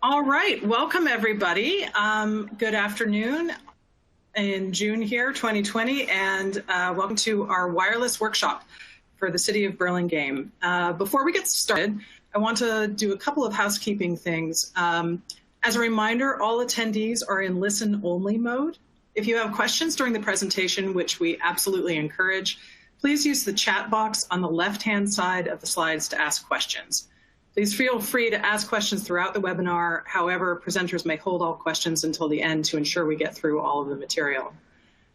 All right, welcome everybody. Good afternoon in June here, 2020, and welcome to our wireless workshop for the City of Burlingame. Before we get started, I want to do a couple of housekeeping things. As a reminder, all attendees are in listen-only mode. If you have questions during the presentation, which we absolutely encourage, please use the chat box on the left-hand side of the slides to ask questions. Please feel free to ask questions throughout the webinar. However, presenters may hold all questions until the end to ensure we get through all of the material.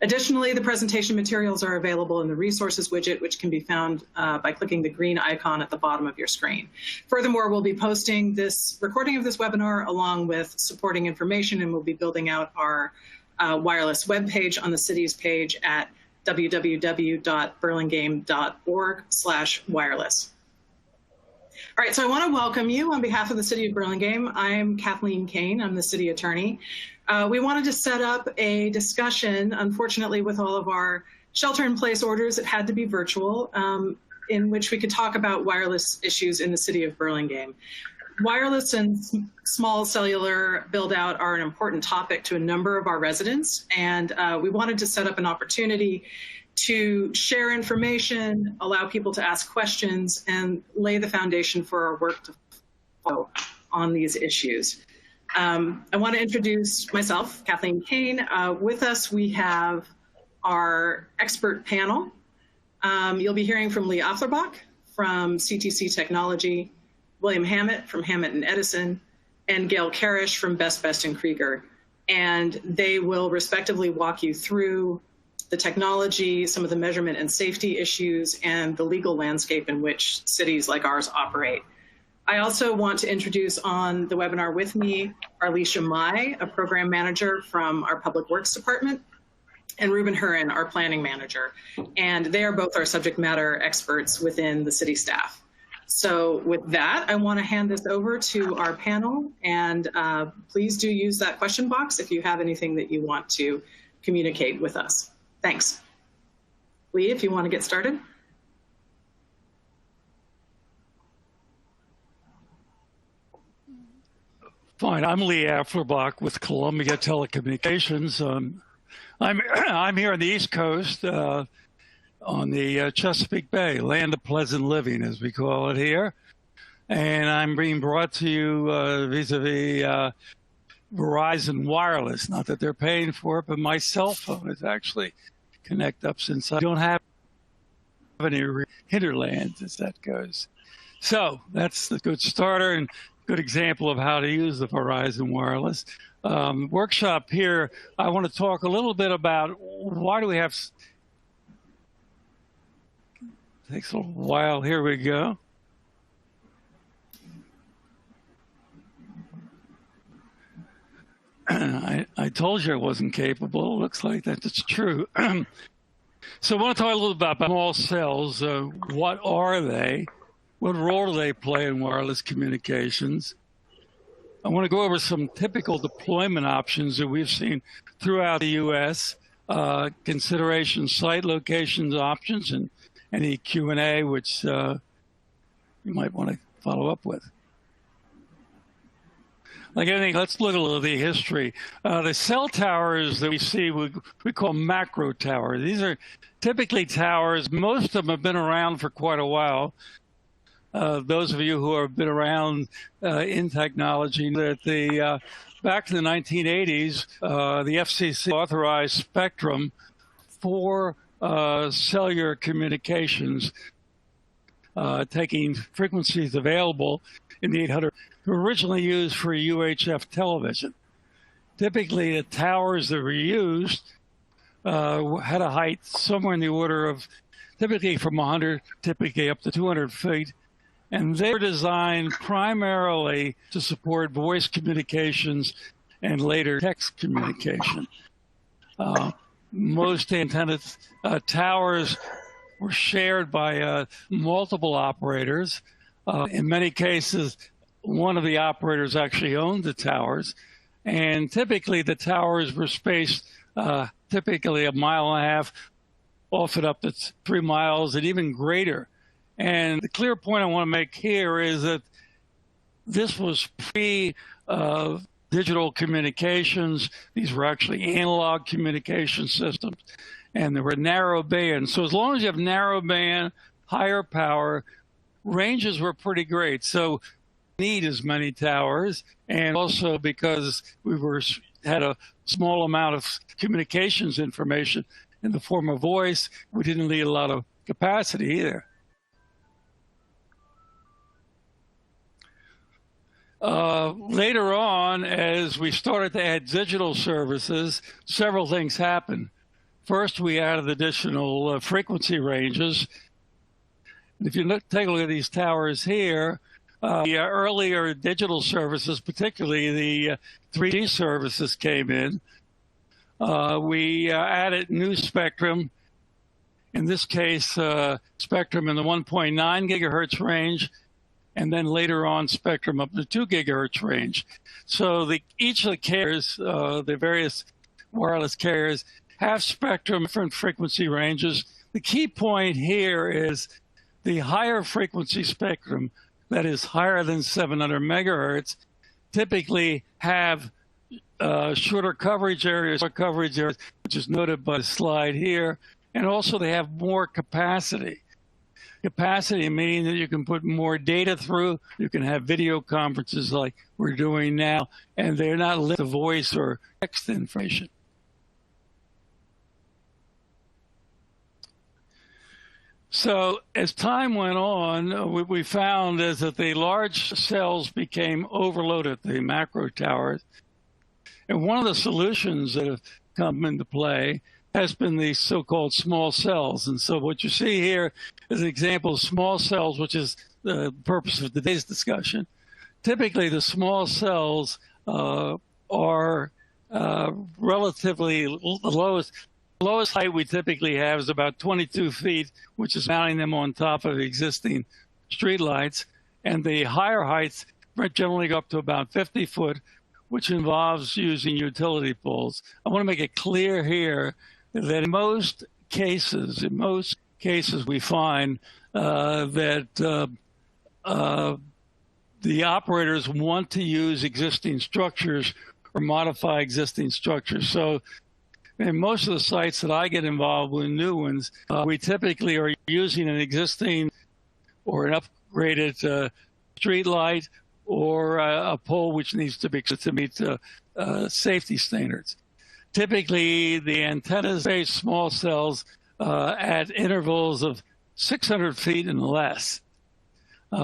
Additionally, the presentation materials are available in the resources widget, which can be found by clicking the green icon at the bottom of your screen. Furthermore, we'll be posting this recording of this webinar along with supporting information, and we'll be building out our wireless webpage on the city's page at www.burlingame.org/wireless. All right, so I want to welcome you on behalf of the City of Burlingame. I'm Kathleen Kane, I'm the City Attorney. We wanted to set up a discussion, unfortunately with all of our shelter-in-place orders, it had to be virtual, in which we could talk about wireless issues in the City of Burlingame. Wireless and small cellular build-out are an important topic to a number of our residents, and we wanted to set up an opportunity to share information, allow people to ask questions, and lay the foundation for our work to follow on these issues. I want to introduce myself, Kathleen Kane. With us, we have our expert panel. You'll be hearing from Lee Afflerbach from CTC Technology, William Hammett from Hammett and Edison, and Gail Karish from Best and Krieger. And they will respectively walk you through the technology, some of the measurement and safety issues, and the legal landscape in which cities like ours operate. I also want to introduce on the webinar with me Arlisha Mai, a program manager from our Public Works Department, and Ruben Hurin, our planning manager. And they are both our subject matter experts within the city staff. So with that, I want to hand this over to our panel, and please do use that question box if you have anything that you want to communicate with us. Thanks. Lee, if you want to get started. Fine. I'm Lee Afflerbach with Columbia Telecommunications. I'm here on the East Coast on the Chesapeake Bay, land of pleasant living, as we call it here. And I'm being brought to you vis-a-vis Verizon Wireless. Not that they're paying for it, but my cell phone is actually connect up since I don't have any hinterlands as that goes. So that's the good starter and good example of how to use the Verizon Wireless. Workshop here, I want to talk a little bit about why do we have, takes a little while, here we go. I told you I wasn't capable. Looks like that's true. So I want to talk a little about small cells. What are they? What role do they play in wireless communications? I want to go over some typical deployment options that we've seen throughout the U.S., consideration site locations options, and any Q&A which you might want to follow up with. Like anything, let's look a little at the history. The cell towers that we see, we call macro towers. These are typically towers. Most of them have been around for quite a while. Those of you who have been around in technology, that back in the 1980s, the FCC authorized spectrum for cellular communications, taking frequencies available in the 800. Were originally used for UHF television. Typically, the towers that were used had a height somewhere in the order of typically from 100, typically up to 200 feet. And they were designed primarily to support voice communications and later text communication. Most antenna towers were shared by multiple operators. In many cases, one of the operators actually owned the towers, and typically the towers were spaced typically 1.5 miles, often up to 3 miles and even greater. And the clear point I want to make here is that This was pre digital communications. These were actually analog communication systems, and there were narrow bands. So as long as you have narrow band, higher power, ranges were pretty great. So need as many towers, and also because we had a small amount of communications information in the form of voice, we didn't need a lot of capacity either. Later on, as we started to add digital services, several things happened. First, we added additional frequency ranges. If you take a look at these towers here, the earlier digital services, particularly the 3G services, came in. We added new spectrum, in this case, spectrum in the 1.9 gigahertz range, and then later on spectrum up to 2 gigahertz range. So each of the carriers, the various wireless carriers, have spectrum, different frequency ranges. The key point here is the higher frequency spectrum, that is higher than 700 megahertz, typically have shorter coverage areas, which is noted by the slide here, and also they have more capacity. Capacity meaning that you can put more data through, you can have video conferences like we're doing now, and they're not limited to voice or text information. So as time went on, we found is that the large cells became overloaded, the macro towers. And one of the solutions that have come into play has been the so-called small cells. And so what you see here is an example of small cells, which is the purpose of today's discussion. Typically, the small cells are relatively the lowest height we typically have is about 22 feet, which is mounting them on top of existing streetlights. And the higher heights generally go up to about 50 foot, which involves using utility poles. I want to make it clear here that in most cases we find that the operators want to use existing structures or modify existing structures. So in most of the sites that I get involved with, new ones, we typically are using an existing or an upgraded street light or a pole which needs to be to meet safety standards. Typically, the antennas are small cells at intervals of 600 feet and less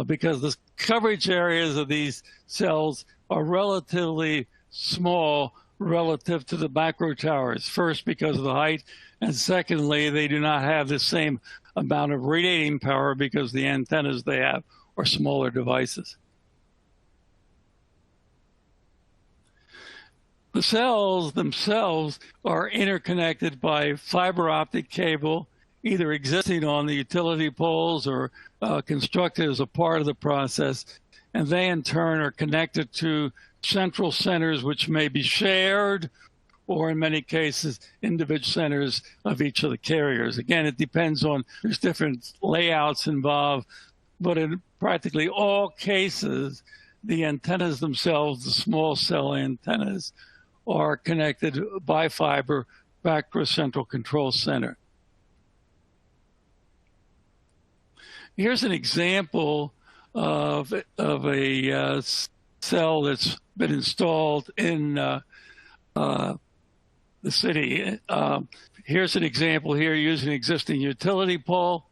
because the coverage areas of these cells are relatively small relative to the macro towers. First, because of the height, and secondly, they do not have the same amount of radiating power because the antennas they have are smaller devices. The cells themselves are interconnected by fiber optic cable, either existing on the utility poles or constructed as a part of the process, and they in turn are connected to central centers which may be shared or in many cases individual centers of each of the carriers. Again, it depends on, there's different layouts involved, but in practically all cases, the antennas themselves, the small cell antennas, are connected by fiber back to a central control center. Here's an example of a cell that's been installed in the city. Here's an example here using existing utility pole.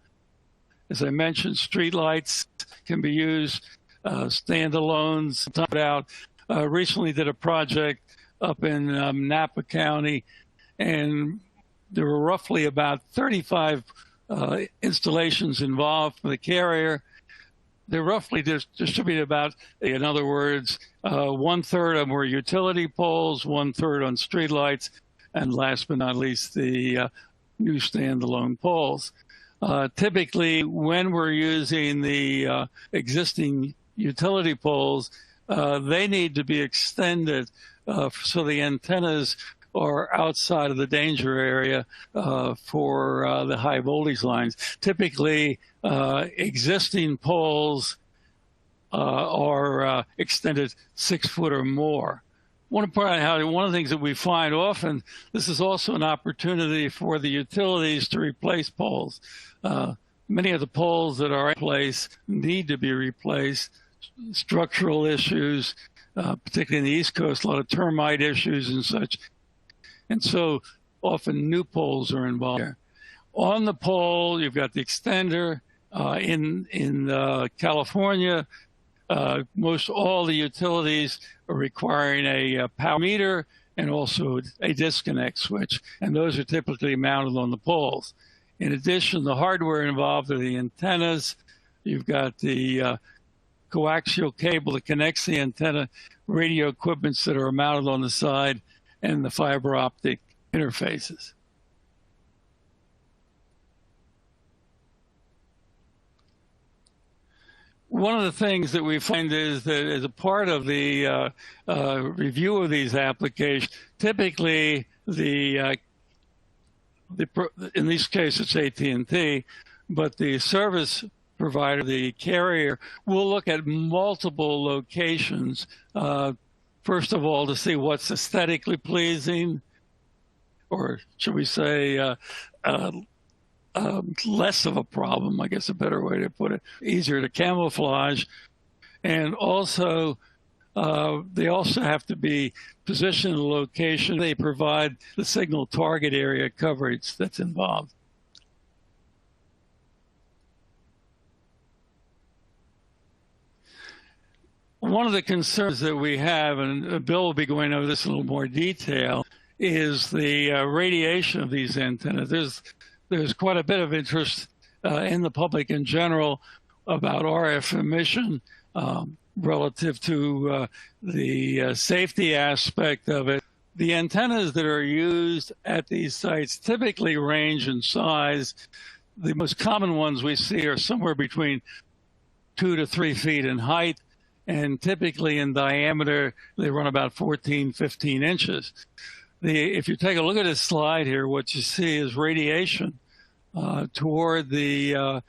As I mentioned, street lights can be used, standalones, out. Recently did a project up in Napa County, and there were roughly about 35 installations involved for the carrier. They're roughly distributed about, in other words, 1/3 of them were utility poles, 1/3 on streetlights, and last but not least, the new standalone poles. Typically, when we're using the existing utility poles, they need to be extended so the antennas are outside of the danger area for the high voltage lines. Typically, existing poles are extended 6 foot or more. I want to point out how one of the things that we find often, this is also an opportunity for the utilities to replace poles. Many of the poles that are in place need to be replaced. Structural issues, particularly in the East Coast, a lot of termite issues and such. And so often new poles are involved here. On the pole, you've got the extender. In California, most all the utilities are requiring a power meter and also a disconnect switch, and those are typically mounted on the poles. In addition, the hardware involved are the antennas. You've got the coaxial cable that connects the antenna, radio equipments that are mounted on the side, and the fiber optic interfaces. One of the things that we find is that as a part of the review of these applications, typically in this case it's AT&T, but the service provider, the carrier, will look at multiple locations, first of all, to see what's aesthetically pleasing, or should we say less of a problem, I guess a better way to put it, easier to camouflage. And also, they also have to be positioned in a location. They provide the signal target area coverage that's involved. One of the concerns that we have, and Bill will be going over this in a little more detail, is the radiation of these antennas. There's quite a bit of interest in the public in general about RF emission relative to the safety aspect of it. The antennas that are used at these sites typically range in size. The most common ones we see are somewhere between 2 to 3 feet in height, and typically in diameter, they run about 14, 15 inches. If you take a look at this slide here, what you see is radiation toward the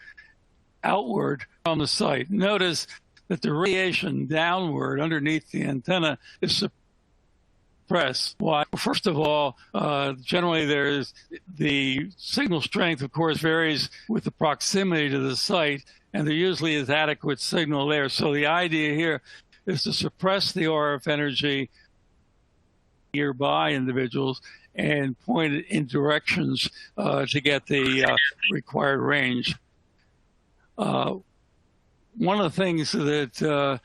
outward from the site. Notice that the radiation downward underneath the antenna is suppressed. Why? First of all, generally there's the signal strength, of course, varies with the proximity to the site, and there usually is adequate signal there. So the idea here is to suppress the RF energy nearby individuals and point it in directions to get the required range. One of the things that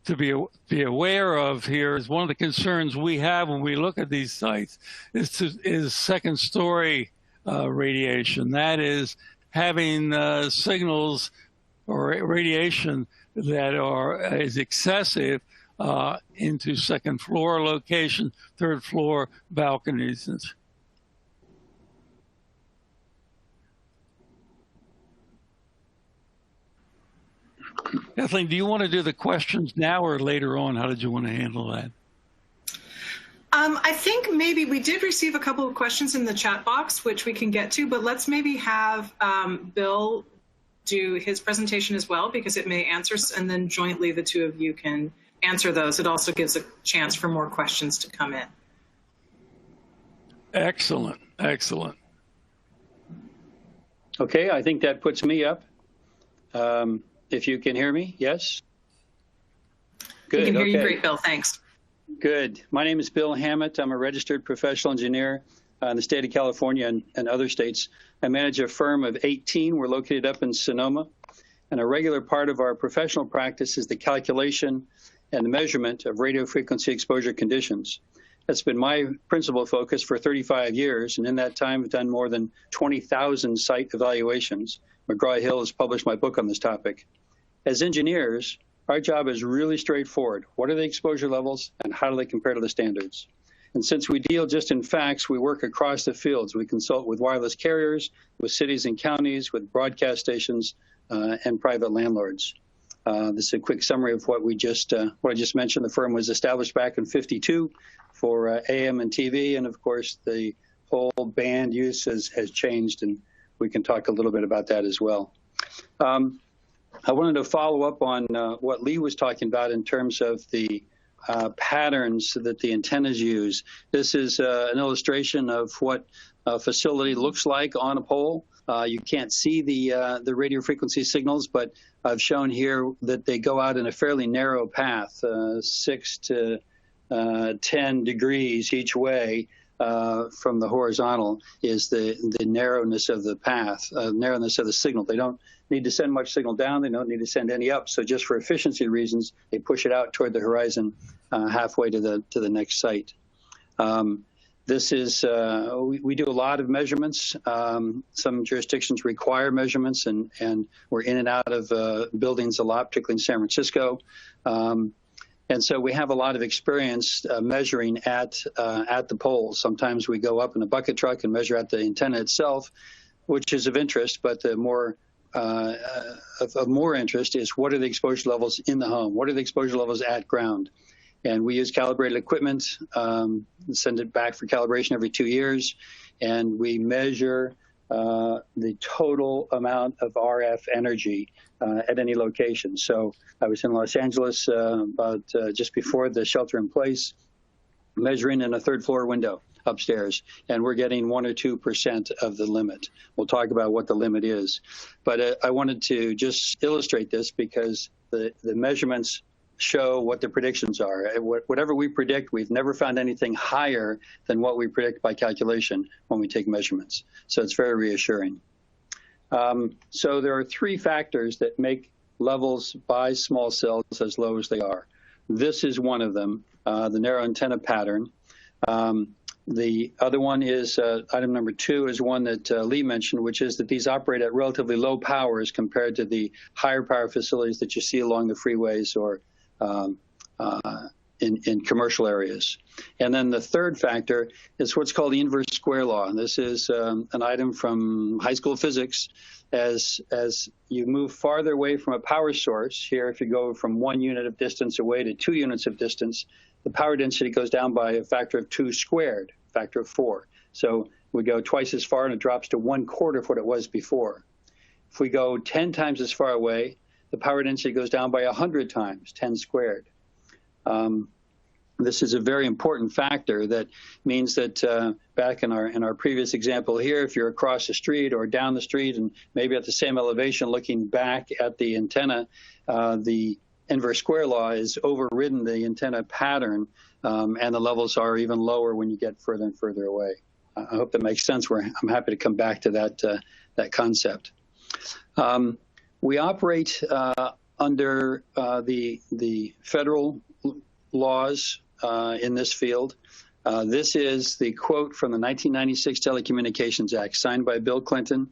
to be aware of here is one of the concerns we have when we look at these sites is second story radiation. That is having signals or radiation that is excessive into second floor location, third floor balconies. Kathleen, do you want to do the questions now or later on? How did you want to handle that? I think maybe we did receive a couple of questions in the chat box, which we can get to, but let's maybe have Bill do his presentation as well, because it may answer, and then jointly the two of you can answer those. It also gives a chance for more questions to come in. Excellent, excellent. Okay, I think that puts me up. If you can hear me, yes? Good. We can hear you great, Bill, thanks. Good. My name is Bill Hammett. I'm a registered professional engineer in the state of California and other states. I manage a firm of 18. We're located up in Sonoma. And a regular part of our professional practice is the calculation and the measurement of radio frequency exposure conditions. That's been my principal focus for 35 years. And in that time, I've done more than 20,000 site evaluations. McGraw-Hill has published my book on this topic. As engineers, our job is really straightforward. What are the exposure levels and how do they compare to the standards? And since we deal just in facts, we work across the fields. We consult with wireless carriers, with cities and counties, with broadcast stations, and private landlords. This is a quick summary of what I just mentioned. The firm was established back in '52 for AM and TV, and of course the whole band use has changed, and we can talk a little bit about that as well. I wanted to follow up on what Lee was talking about in terms of the patterns that the antennas use. This is an illustration of what a facility looks like on a pole. You can't see the radio frequency signals, but I've shown here that they go out in a fairly narrow path, 6 to 10 degrees each way from the horizontal is the narrowness of the path, narrowness of the signal. They don't need to send much signal down. They don't need to send any up. So just for efficiency reasons, they push it out toward the horizon halfway to the next site. This is, we do a lot of measurements. Some jurisdictions require measurements, and we're in and out of buildings a lot, particularly in San Francisco. And so we have a lot of experience measuring at the poles. Sometimes we go up in a bucket truck and measure at the antenna itself, which is of interest, but the more of more interest is what are the exposure levels in the home? What are the exposure levels at ground? And we use calibrated equipment, send it back for calibration every 2 years, and we measure the total amount of RF energy at any location. So I was in Los Angeles about just before the shelter in place, measuring in a third floor window upstairs, and we're getting 1 or 2% of the limit. We'll talk about what the limit is. But I wanted to just illustrate this because the measurements show what the predictions are. Whatever we predict, we've never found anything higher than what we predict by calculation when we take measurements. So it's very reassuring. So there are 3 factors that make levels by small cells as low as they are. This is one of them, the narrow antenna pattern. The other one is, item number 2 is one that Lee mentioned, which is that these operate at relatively low powers compared to the higher power facilities that you see along the freeways or in commercial areas. And then the third factor is what's called the inverse square law. And this is an item from high school physics. As you move farther away from a power source, here if you go from 1 unit of distance away to 2 units of distance, the power density goes down by a factor of 2 squared, factor of 4. So we go twice as far and it drops to 1/4 of what it was before. If we go 10 times as far away, the power density goes down by 100 times, 10 squared. This is a very important factor that means that back in our previous example here, if you're across the street or down the street and maybe at the same elevation looking back at the antenna, the inverse square law has overridden the antenna pattern, and the levels are even lower when you get further and further away. I hope that makes sense. I'm happy to come back to that concept. We operate under the federal laws in this field. This is the quote from the 1996 Telecommunications Act, signed by Bill Clinton.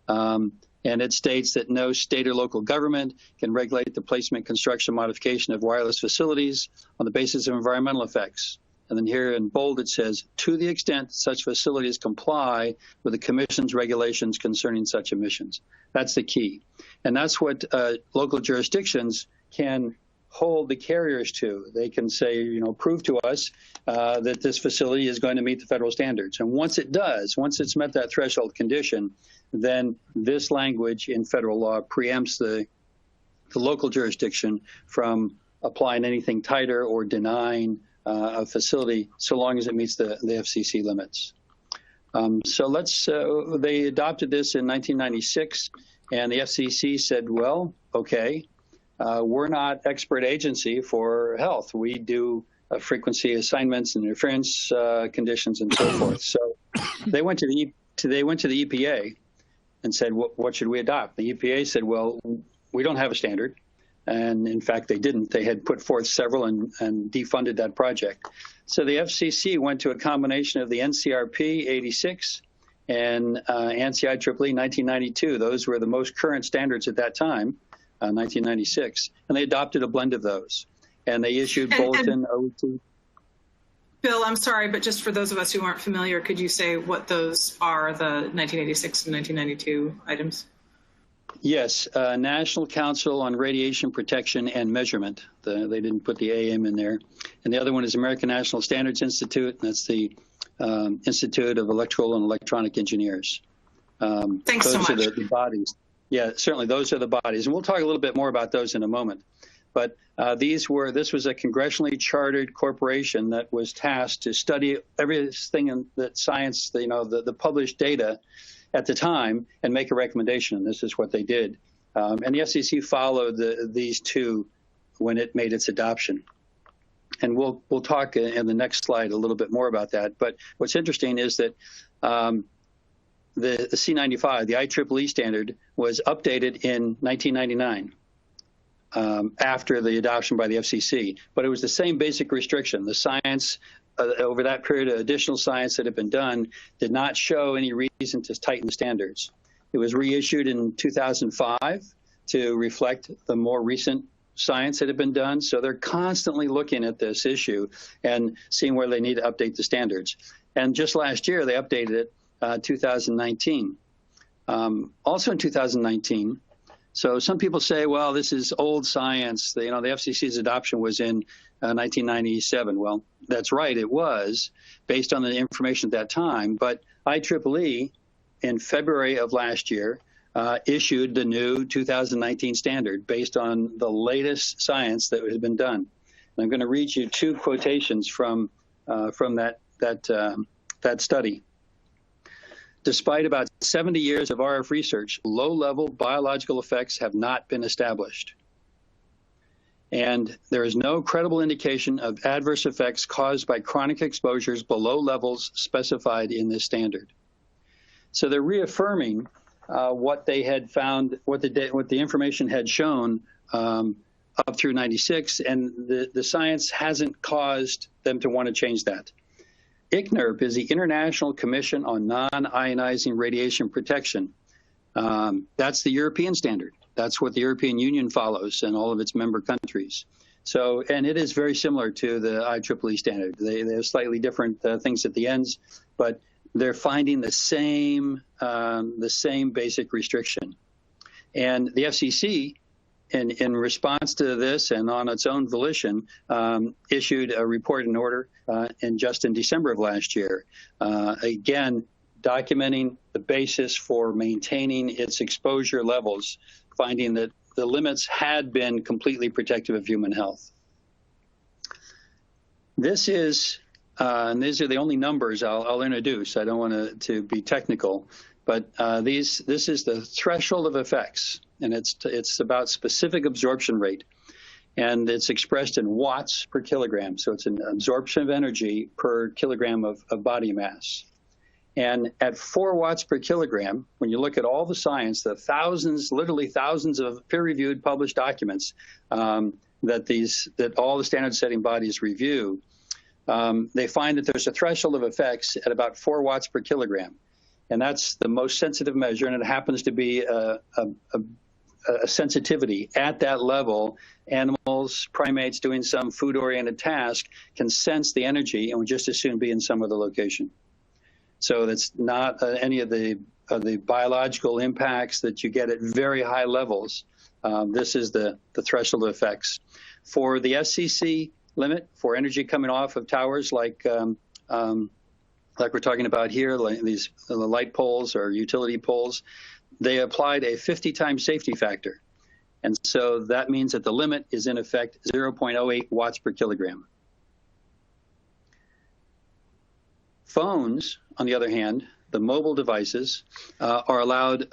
And it states that no state or local government can regulate the placement, construction, modification of wireless facilities on the basis of environmental effects. And then here in bold it says, to the extent such facilities comply with the Commission's regulations concerning such emissions. That's the key. And that's what local jurisdictions can hold the carriers to. They can say, prove to us that this facility is going to meet the federal standards. And once it does, once it's met that threshold condition, then this language in federal law preempts the local jurisdiction from applying anything tighter or denying a facility so long as it meets the FCC limits. So they adopted this in 1996, and the FCC said, well, okay, we're not expert agency for health. We do frequency assignments and interference conditions and so forth. So they went to the EPA and said, what should we adopt? The EPA said, well, we don't have a standard. And in fact, they didn't. They had put forth several and defunded that project. So the FCC went to a combination of the NCRP 86 and ANSI IEEE 1992. Those were the most current standards at that time, 1996. And they adopted a blend of those. And they issued Bulletin 02. Bill, I'm sorry, but just for those of us who aren't familiar, could you say what those are, the 1986 and 1992 items? Yes, National Council on Radiation Protection and Measurement. They didn't put the AM in there. And the other one is American National Standards Institute. And that's the Institute of Electrical and Electronic Engineers. Thanks so much. Those are the bodies. Yeah, certainly those are the bodies. And we'll talk a little bit more about those in a moment. But this was a congressionally chartered corporation that was tasked to study everything in that science, the published data at the time and make a recommendation. And this is what they did. And the FCC followed these two when it made its adoption. And we'll talk in the next slide a little bit more about that. But what's interesting is that the C95, the IEEE standard, was updated in 1999 after the adoption by the FCC. But it was the same basic restriction. The science, over that period of additional science that had been done, did not show any reason to tighten the standards. It was reissued in 2005 to reflect the more recent science that had been done. So they're constantly looking at this issue and seeing where they need to update the standards. And just last year, they updated it 2019. Also in 2019, so some people say, well, this is old science. The FCC's adoption was in 1997. Well, that's right, it was, based on the information at that time. But IEEE, in February of last year, issued the new 2019 standard based on the latest science that had been done. And I'm going to read you two quotations from that study. Despite about 70 years of RF research, low-level biological effects have not been established. And there is no credible indication of adverse effects caused by chronic exposures below levels specified in this standard. So they're reaffirming what they had found, what the information had shown up through 96, and the science hasn't caused them to want to change that. ICNIRP is the International Commission on Non-Ionizing Radiation Protection. That's the European standard. That's what the European Union follows and all of its member countries. So, and it is very similar to the IEEE standard. They have slightly different things at the ends, but they're finding the same basic restriction. And the FCC, in response to this and on its own volition, issued a report and order in December of last year, again, documenting the basis for maintaining its exposure levels, finding that the limits had been completely protective of human health. This is, and these are the only numbers I'll introduce. I don't want to be technical, but this is the threshold of effects, and it's about specific absorption rate, and it's expressed in watts per kilogram. So it's an absorption of energy per kilogram of body mass. And at 4 watts per kilogram, when you look at all the science, the thousands, literally thousands of peer-reviewed published documents that all the standard-setting bodies review, they find that there's a threshold of effects at about 4 watts per kilogram. And that's the most sensitive measure, and it happens to be a sensitivity. At that level, animals, primates doing some food-oriented task can sense the energy and would just as soon be in some other location. So that's not any of the biological impacts that you get at very high levels. This is the threshold of effects. For the FCC limit for energy coming off of towers like we're talking about here, like the light poles or utility poles, they applied a 50 times safety factor. And so that means that the limit is in effect 0.08 watts per kilogram. Phones, on the other hand, the mobile devices, are allowed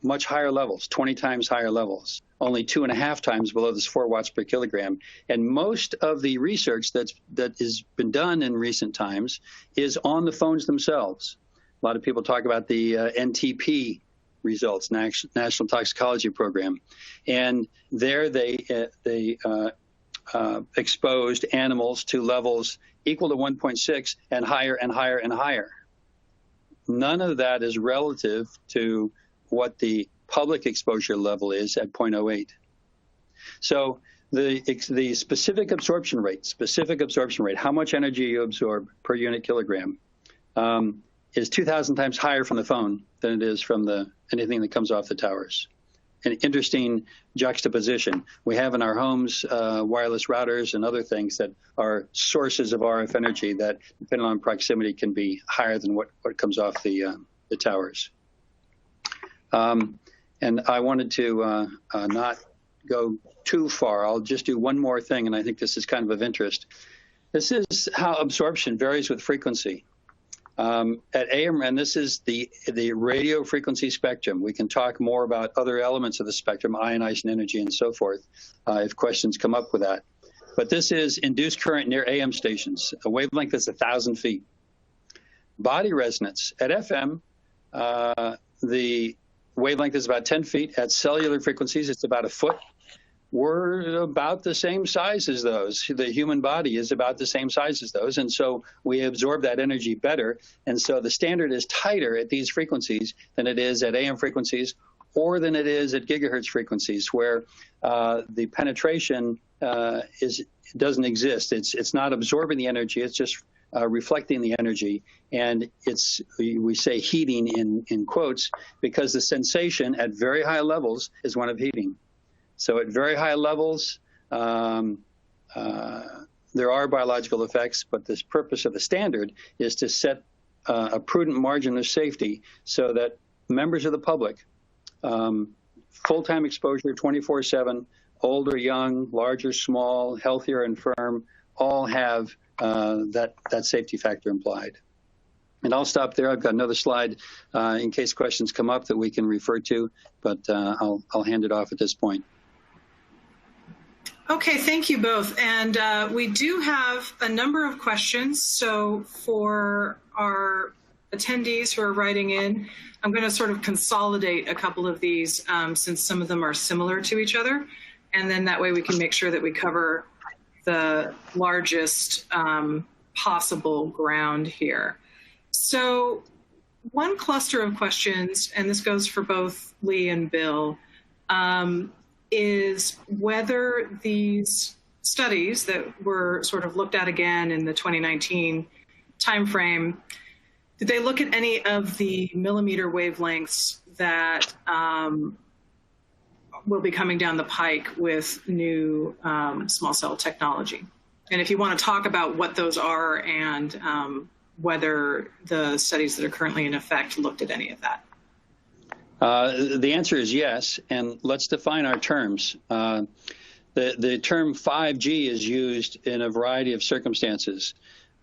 much higher levels, 20 times higher levels, only 2.5 times below this 4 watts per kilogram. And most of the research that has been done in recent times is on the phones themselves. A lot of people talk about the NTP results, National Toxicology Program. And there they exposed animals to levels equal to 1.6 and higher and higher and higher. None of that is relative to what the public exposure level is at 0.08. So the specific absorption rate, how much energy you absorb per unit kilogram, is 2,000 times higher from the phone than it is from anything that comes off the towers. An interesting juxtaposition. We have in our homes wireless routers and other things that are sources of RF energy that, depending on proximity, can be higher than what comes off the towers. And And I wanted to not go too far. I'll just do one more thing, and I think this is kind of interest. This is how absorption varies with frequency. At AM, and this is the radio frequency spectrum. We can talk more about other elements of the spectrum, ionizing energy and so forth, if questions come up with that. But this is induced current near AM stations. A wavelength is 1,000 feet. Body resonance. At FM, the wavelength is about 10 feet. At cellular frequencies, it's about a foot. We're about the same size as those. The human body is about the same size as those, and so we absorb that energy better. And so the standard is tighter at these frequencies than it is at AM frequencies or than it is at gigahertz frequencies, where the penetration doesn't exist. It's not absorbing the energy, it's just reflecting the energy. And it's, we say heating in quotes, because the sensation at very high levels is one of heating. So at very high levels, there are biological effects, but the purpose of the standard is to set a prudent margin of safety so that members of the public, full-time exposure 24/7, old or young, large or small, healthy or infirm, all have that safety factor implied. And I'll stop there. I've got another slide in case questions come up that we can refer to, but I'll hand it off at this point. Okay, thank you both. And we do have a number of questions. So for our attendees who are writing in, I'm going to sort of consolidate a couple of these since some of them are similar to each other. And then that way we can make sure that we cover the largest possible ground here. So one cluster of questions, and this goes for both Lee and Bill, is whether these studies that were sort of looked at again in the 2019 timeframe, did they look at any of the millimeter wavelengths that will be coming down the pike with new small cell technology? And if you want to talk about what those are and whether the studies that are currently in effect looked at any of that. The answer is yes, and let's define our terms. The term 5G is used in a variety of circumstances.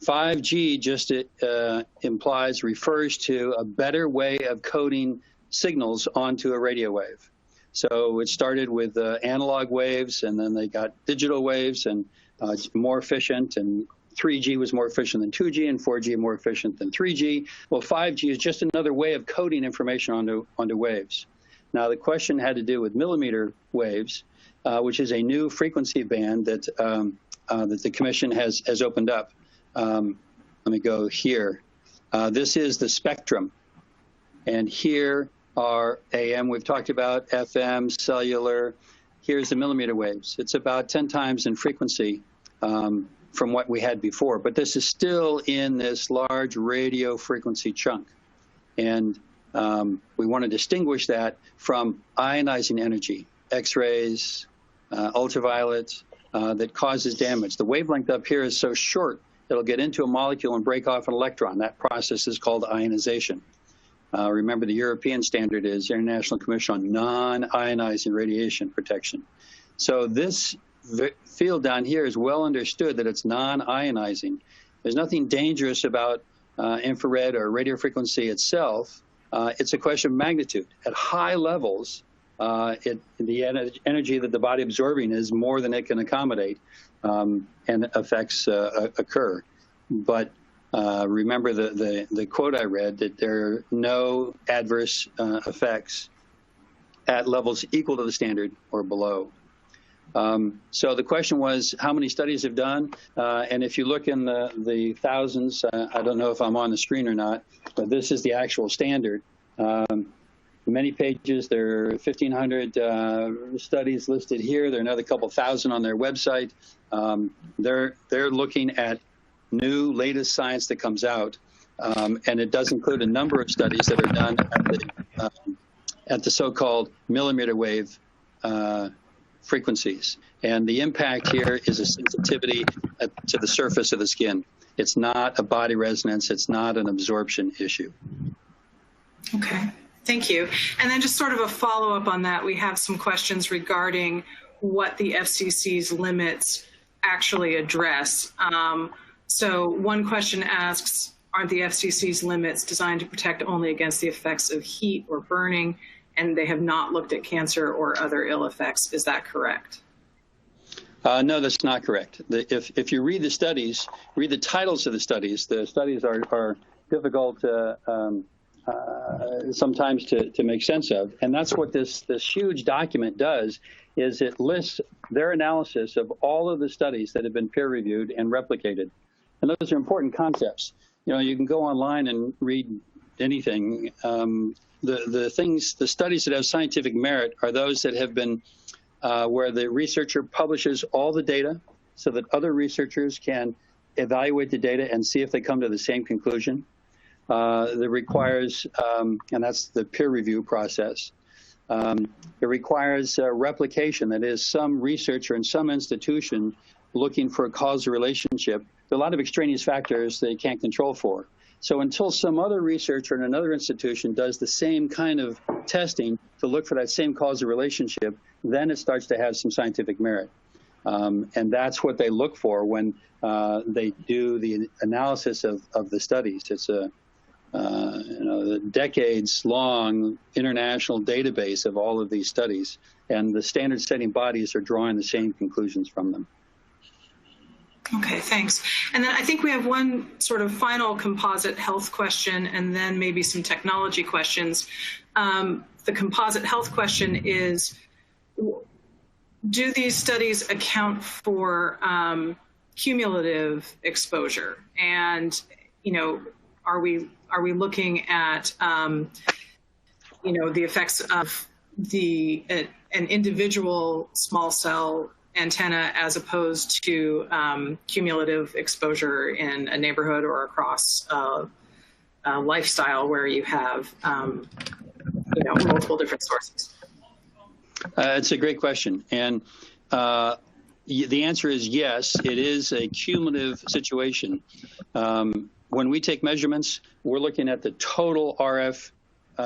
5G just refers to a better way of coding signals onto a radio wave. So it started with analog waves, and then they got digital waves, and more efficient, and 3G was more efficient than 2G, and 4G more efficient than 3G. Well, 5G is just another way of coding information onto waves. Now, the question had to do with millimeter waves, which is a new frequency band that that the Commission has opened up. Let me go here. This is the spectrum, and here are AM. We've talked about FM, cellular. Here's the millimeter waves. It's about 10 times in frequency from what we had before, but this is still in this large radio frequency chunk. And we want to distinguish that from ionizing energy, X-rays, ultraviolet, that causes damage. The wavelength up here is so short, it'll get into a molecule and break off an electron. That process is called ionization. Remember, the European standard is International Commission on Non-Ionizing Radiation Protection. So this field down here is well understood that it's non-ionizing. There's nothing dangerous about infrared or radio frequency itself. It's a question of magnitude. At high levels, the energy that the body absorbing is more than it can accommodate, and effects occur. But remember the quote I read, that there are no adverse effects at levels equal to the standard or below. So the question was, how many studies have done? And if you look in the thousands, I don't know if I'm on the screen or not, but this is the actual standard. Many pages, there are 1,500 studies listed here. There are another couple thousand on their website. They're looking at new, latest science that comes out, and it does include a number of studies that are done at the so-called millimeter wave frequencies. And the impact here is a sensitivity to the surface of the skin. It's not a body resonance. It's not an absorption issue. Okay. Thank you. And then just sort of a follow-up on that, we have some questions regarding what the FCC's limits actually address. So one question asks, aren't the FCC's limits designed to protect only against the effects of heat or burning, and they have not looked at cancer or other ill effects? Is that correct? No, that's not correct. If you read the studies, read the titles of the studies are difficult sometimes to make sense of. And that's what this huge document does, is it lists their analysis of all of the studies that have been peer reviewed and replicated. And those are important concepts. You know, you can go online and read anything. The studies that have scientific merit are those that have been where the researcher publishes all the data so that other researchers can evaluate the data and see if they come to the same conclusion. That requires, and that's the peer review process. It requires replication, that is, some researcher in some institution looking for a causal relationship. There are a lot of extraneous factors they can't control for. So until some other researcher in another institution does the same kind of testing to look for that same causal relationship, then it starts to have some scientific merit. And that's what they look for when they do the analysis of the studies. It's a decades-long international database of all of these studies, and the standard-setting bodies are drawing the same conclusions from them. Okay, thanks. And then I think we have one sort of final composite health question, and then maybe some technology questions. The composite health question is, do these studies account for cumulative exposure? And, you know, are we looking at, you know, the effects of an individual small cell antenna as opposed to cumulative exposure in a neighborhood or across a lifestyle where you have, you know, multiple different sources? It's a great question. And the answer is yes, it is a cumulative situation. When we take measurements, we're looking at the total RF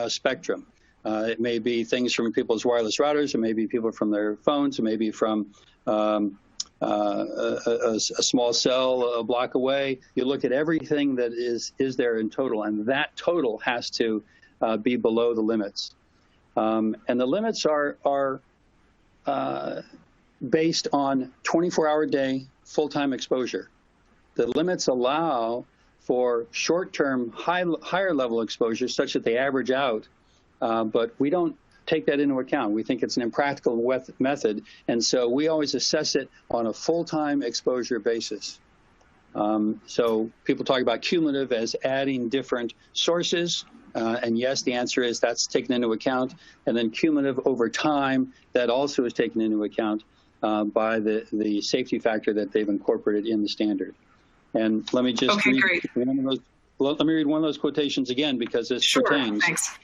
spectrum. It may be things from people's wireless routers, it may be people from their phones, it may be from a small cell a block away. You look at everything that is there in total, and that total has to be below the limits. And the limits are based on 24-hour day, full-time exposure. The limits allow for short-term, higher level exposure such that they average out, but we don't take that into account. We think it's an impractical method, and so we always assess it on a full-time exposure basis. So people talk about cumulative as adding different sources, and yes, the answer is that's taken into account, and then cumulative over time, that also is taken into account by the safety factor that they've incorporated in the standard. And let me just read one of those quotations again, because this pertains. Thanks.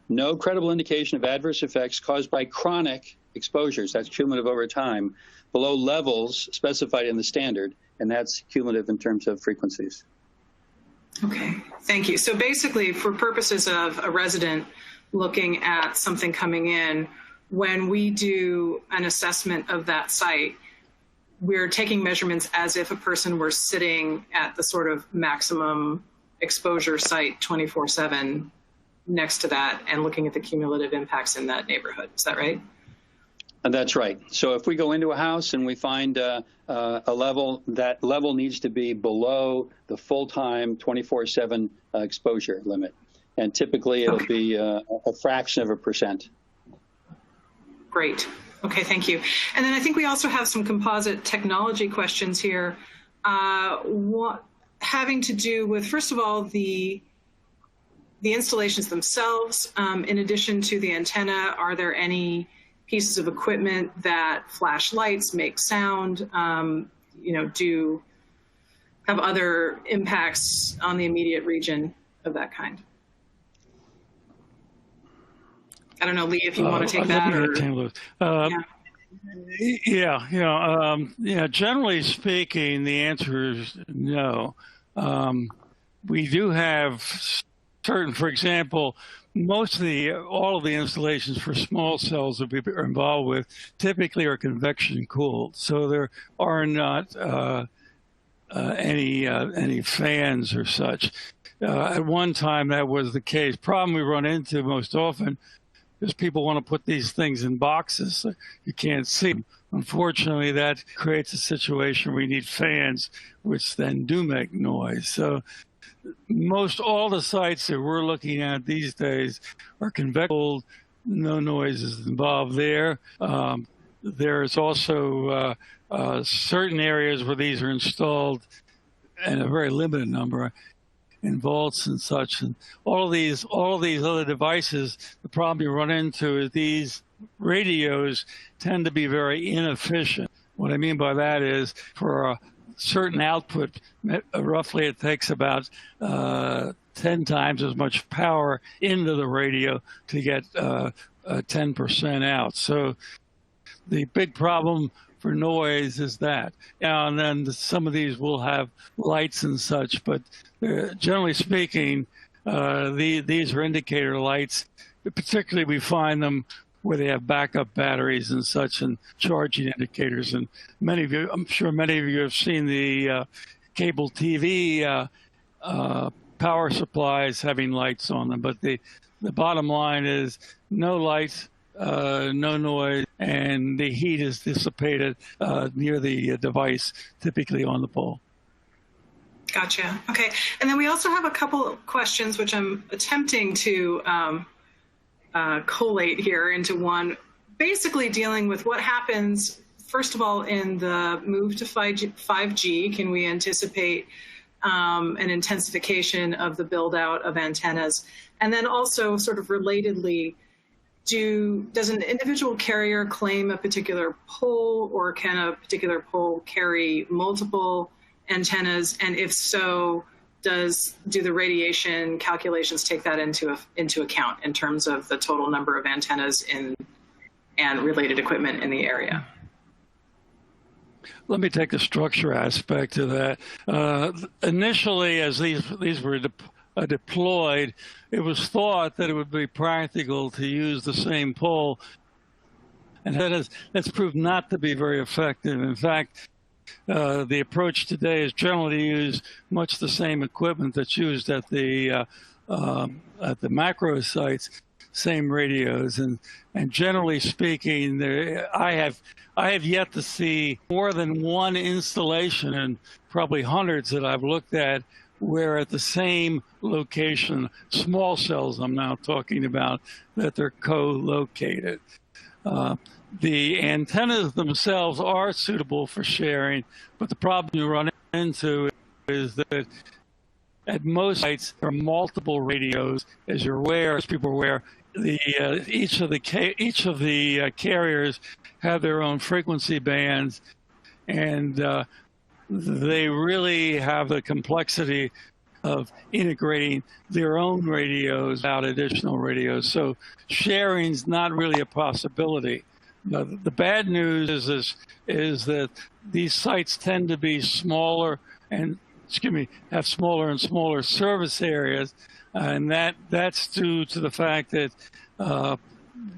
No credible indication of adverse effects caused by chronic exposures, that's cumulative over time, below levels specified in the standard, and that's cumulative in terms of frequencies. Okay, thank you. So basically, for purposes of a resident looking at something coming in, when we do an assessment of that site, we're taking measurements as if a person were sitting at the sort of maximum exposure site 24/7 next to that and looking at the cumulative impacts in that neighborhood. Is that right? That's right. So if we go into a house and we find a level, that level needs to be below the full-time 24/7 exposure limit. And typically it'll be a fraction of a percent. Great. Okay, thank you. And then I think we also have some composite technology questions here, having to do with, first of all, the installations themselves. In addition to the antenna, are there any pieces of equipment that flash lights, make sound, you know, do have other impacts on the immediate region of that kind? I don't know, Lee, if you want to take that. Yeah. Generally speaking, the answer is no. We do have certain, for example, all of the installations for small cells that we are involved with typically are convection cooled. So there are not any fans or such. At one time that was the case. Problem we run into most often is people want to put these things in boxes so you can't see them. Unfortunately, that creates a situation where you need fans, which then do make noise. So most all the sites that we're looking at these days are convection, no noise is involved there. There's also certain areas where these are installed, and a very limited number in vaults and such. And all of these other devices, the problem you run into is these radios tend to be very inefficient. What I mean by that is for a certain output, roughly it takes about 10 times as much power into the radio to get 10% out. So the big problem for noise is that. And then some of these will have lights and such, but generally speaking, these are indicator lights. Particularly, we find them where they have backup batteries and such, and charging indicators. And many of you, I'm sure many of you have seen the cable TV power supplies having lights on them. But the bottom line is no lights, no noise, and the heat is dissipated near the device, typically on the pole. Gotcha. Okay. And then we also have a couple of questions, which I'm attempting to collate here into one, basically dealing with what happens, first of all, in the move to 5G. Can we anticipate an intensification of the build out of antennas? And then also sort of relatedly, does an individual carrier claim a particular pole, or can a particular pole carry multiple antennas? And if so, do the radiation calculations take that into account in terms of the total number of antennas and related equipment in the area? Let me take the structure aspect of that. Initially, as these were deployed, it was thought that it would be practical to use the same pole, and that's proved not to be very effective. In fact, the approach today is generally to use much the same equipment that's used at the macro sites, same radios, and generally speaking, I have yet to see more than one installation, and probably hundreds that I've looked at, where at the same location, small cells I'm now talking about, that they're co-located. The antennas themselves are suitable for sharing, but the problem you run into is that at most sites there are multiple radios, as you're aware, as people are aware. Each of the carriers have their own frequency bands, and they really have the complexity of integrating their own radios without additional radios. So sharing's not really a possibility. The bad news is that these sites tend to be smaller and have smaller and smaller service areas, and that's due to the fact that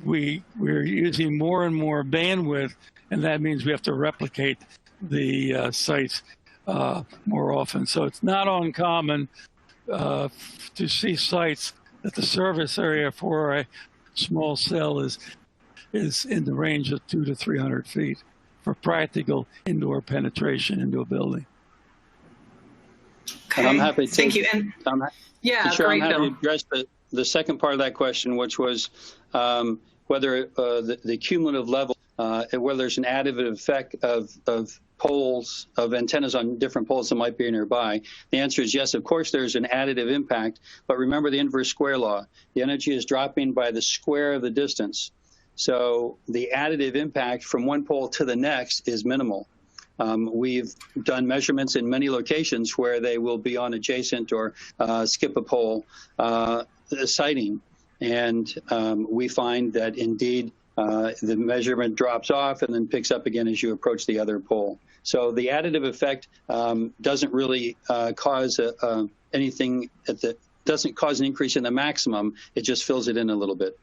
we're using more and more bandwidth, and that means we have to replicate the sites more often. So it's not uncommon to see sites that the service area for a small cell is in the range of 200 to 300 feet for practical indoor penetration into a building. Okay. And I'm happy to, thank you. And yeah, sure, great, I'm happy Bill. to address the second part of that question, which was whether the cumulative level, whether there's an additive effect of poles, of antennas on different poles that might be nearby. The answer is yes, of course there's an additive impact, but remember the inverse square law. The energy is dropping by the square of the distance. So the additive impact from one pole to the next is minimal. We've done measurements in many locations where they will be on adjacent or skip a pole sighting. And we find that indeed the measurement drops off and then picks up again as you approach the other pole. So the additive effect doesn't really cause anything doesn't cause an increase in the maximum. It just fills it in a little bit.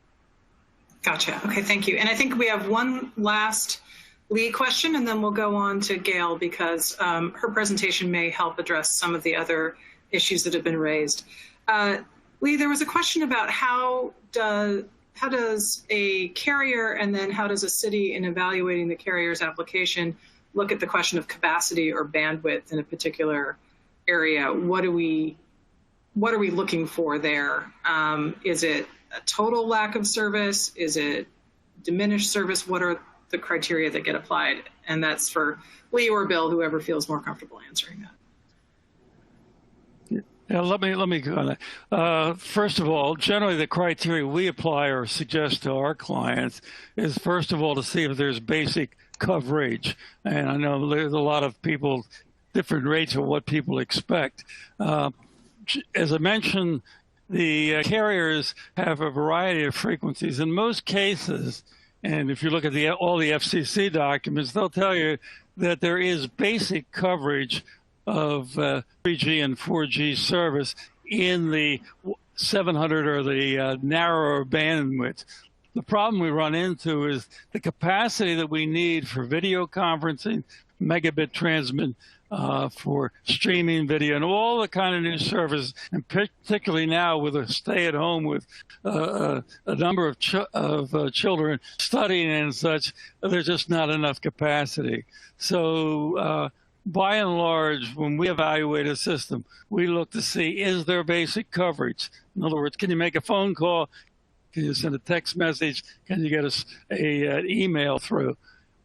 Gotcha. Okay, thank you. And I think we have one last Lee question, and then we'll go on to Gail, because her presentation may help address some of the other issues that have been raised. Lee, there was a question about how does a carrier, and then how does a city, in evaluating the carrier's application, look at the question of capacity or bandwidth in a particular area? What are we looking for there? Is it a total lack of service? Is it diminished service? What are the criteria that get applied? And that's for Lee or Bill, whoever feels more comfortable answering that. Yeah, let me go on that. First of all, generally the criteria we apply or suggest to our clients is, first of all, to see if there's basic coverage. And I know there's a lot of people, different rates of what people expect. As I mentioned, the carriers have a variety of frequencies. In most cases, and if you look at all the FCC documents, they'll tell you that there is basic coverage of 3G and 4G service in the 700 or the narrower bandwidth. The problem we run into is the capacity that we need for video conferencing, megabit transmit, for streaming video, and all the kind of new services, and particularly now with a stay-at-home with a number of children studying and such, there's just not enough capacity. So by and large, when we evaluate a system, we look to see, is there basic coverage? In other words, can you make a phone call? Can you send a text message? Can you get an email through?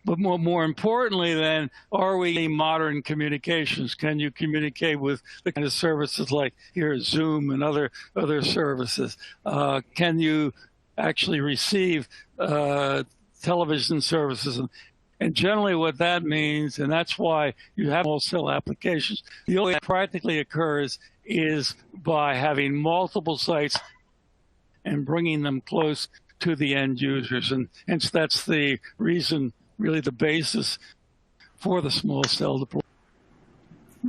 But more importantly, then, are we getting modern communications? Can you communicate with the kind of services like here, Zoom and other services? Can you actually receive television services? And generally what that means, and that's why you have small cell applications, the only way that practically occurs is by having multiple sites and bringing them close to the end users. And hence that's the reason, really the basis for the small cell deployment.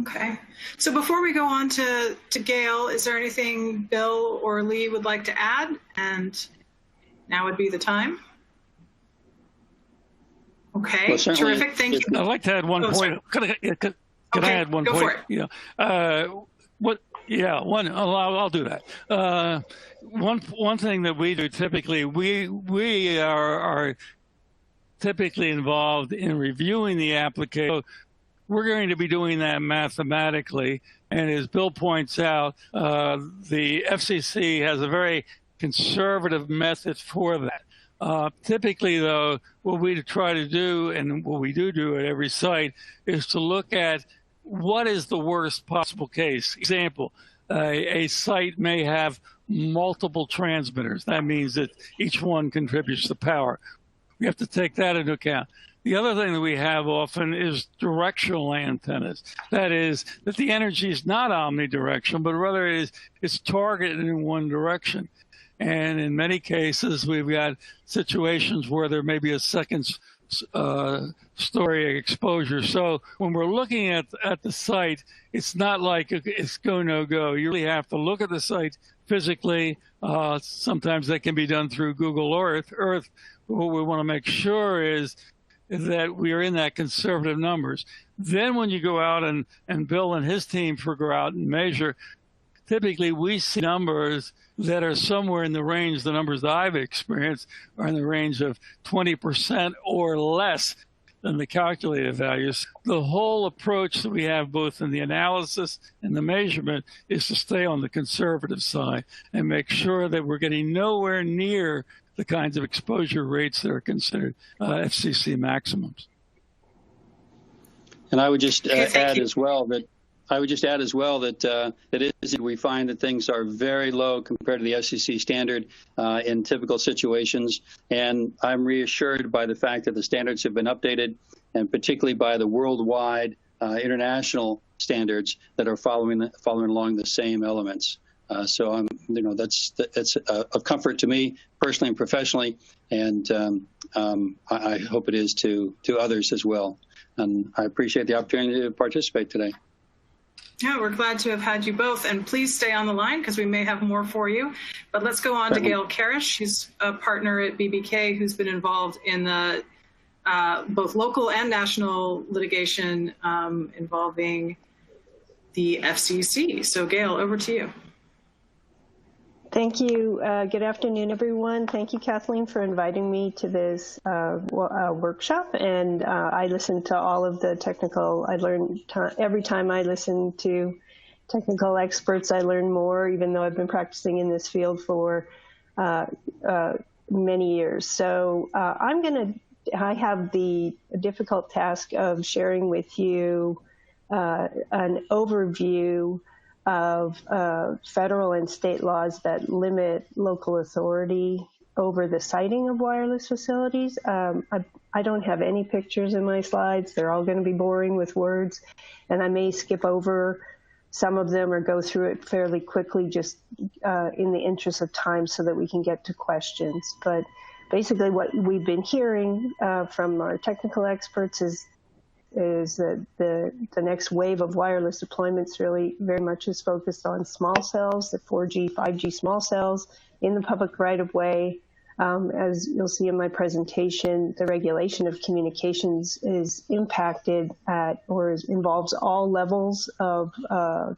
Okay. So before we go on to Gail, is there anything Bill or Lee would like to add? And now would be the time. Okay, well, terrific. Thank you. I'd like to add one point. Could I add one go point? For it. Yeah. I'll do that. One thing that we do typically, we are typically involved in reviewing the application. We're going to be doing that mathematically, and as Bill points out, the FCC has a very conservative method for that. Typically, though, what we try to do, and what we do at every site, is to look at what is the worst possible case. Example, a site may have multiple transmitters. That means that each one contributes to power. We have to take that into account. The other thing that we have often is directional antennas. That is, that the energy is not omnidirectional, but rather it's targeted in one direction. And in many cases, we've got situations where there may be a second story exposure. So when we're looking at the site, it's not like it's go, no go. You really have to look at the site physically. Sometimes that can be done through Google Earth. What we want to make sure is that we are in that conservative numbers. Then when you go out and Bill and his team figure out and measure, typically we see numbers that are somewhere in the range, the numbers that I've experienced are in the range of 20% or less than the calculated values. The whole approach that we have both in the analysis and the measurement is to stay on the conservative side and make sure that we're getting nowhere near the kinds of exposure rates that are considered FCC maximums. And I would just add as well that we find that things are very low compared to the FCC standard in typical situations. And I'm reassured by the fact that the standards have been updated, and particularly by the worldwide international standards that are following along the same elements. So that's of comfort to me personally and professionally, and I hope it is to others as well. And I appreciate the opportunity to participate today. Yeah, we're glad to have had you both, and please stay on the line because we may have more for you. But let's go on to Gail Karish. She's a partner at BBK who's been involved in the both local and national litigation involving the FCC. So Gail, over to you. Thank you. Good afternoon, everyone. Thank you, Kathleen, for inviting me to this workshop. And I listened to all of the technical, I learned every time I listen to technical experts, I learn more, even though I've been practicing in this field for many years. So I have the difficult task of sharing with you an overview of federal and state laws that limit local authority over the siting of wireless facilities. I don't have any pictures in my slides. They're all going to be boring with words, and I may skip over some of them or go through it fairly quickly just in the interest of time so that we can get to questions. But basically what we've been hearing from our technical experts is that the next wave of wireless deployments really very much is focused on small cells, the 4G, 5G small cells in the public right-of-way. As you'll see in my presentation, the regulation of communications is impacted at or involves all levels of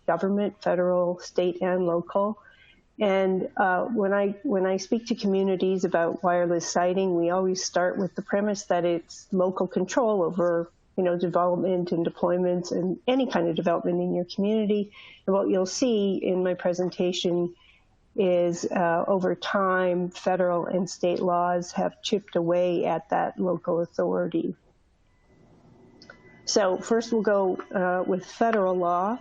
government, federal, state, and local. And when I speak to communities about wireless siting, we always start with the premise that it's local control over development and deployments and any kind of development in your community. And what you'll see in my presentation is over time, federal and state laws have chipped away at that local authority. So first we'll go with federal law.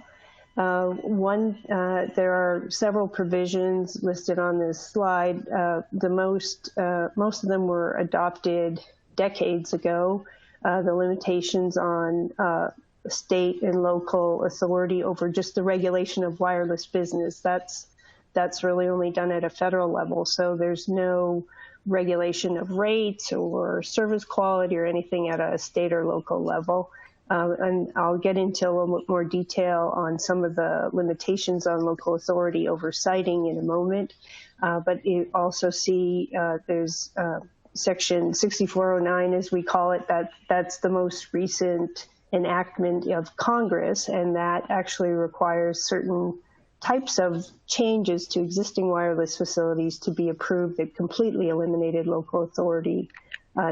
There are several provisions listed on this slide. Most of them were adopted decades ago. The limitations on state and local authority over just the regulation of wireless business. That's really only done at a federal level. So there's no regulation of rates or service quality or anything at a state or local level. And I'll get into a little bit more detail on some of the limitations on local authority over siting in a moment. But you also see there's Section 6409, as we call it, that's the most recent enactment of Congress, and that actually requires certain types of changes to existing wireless facilities to be approved that completely eliminated local authority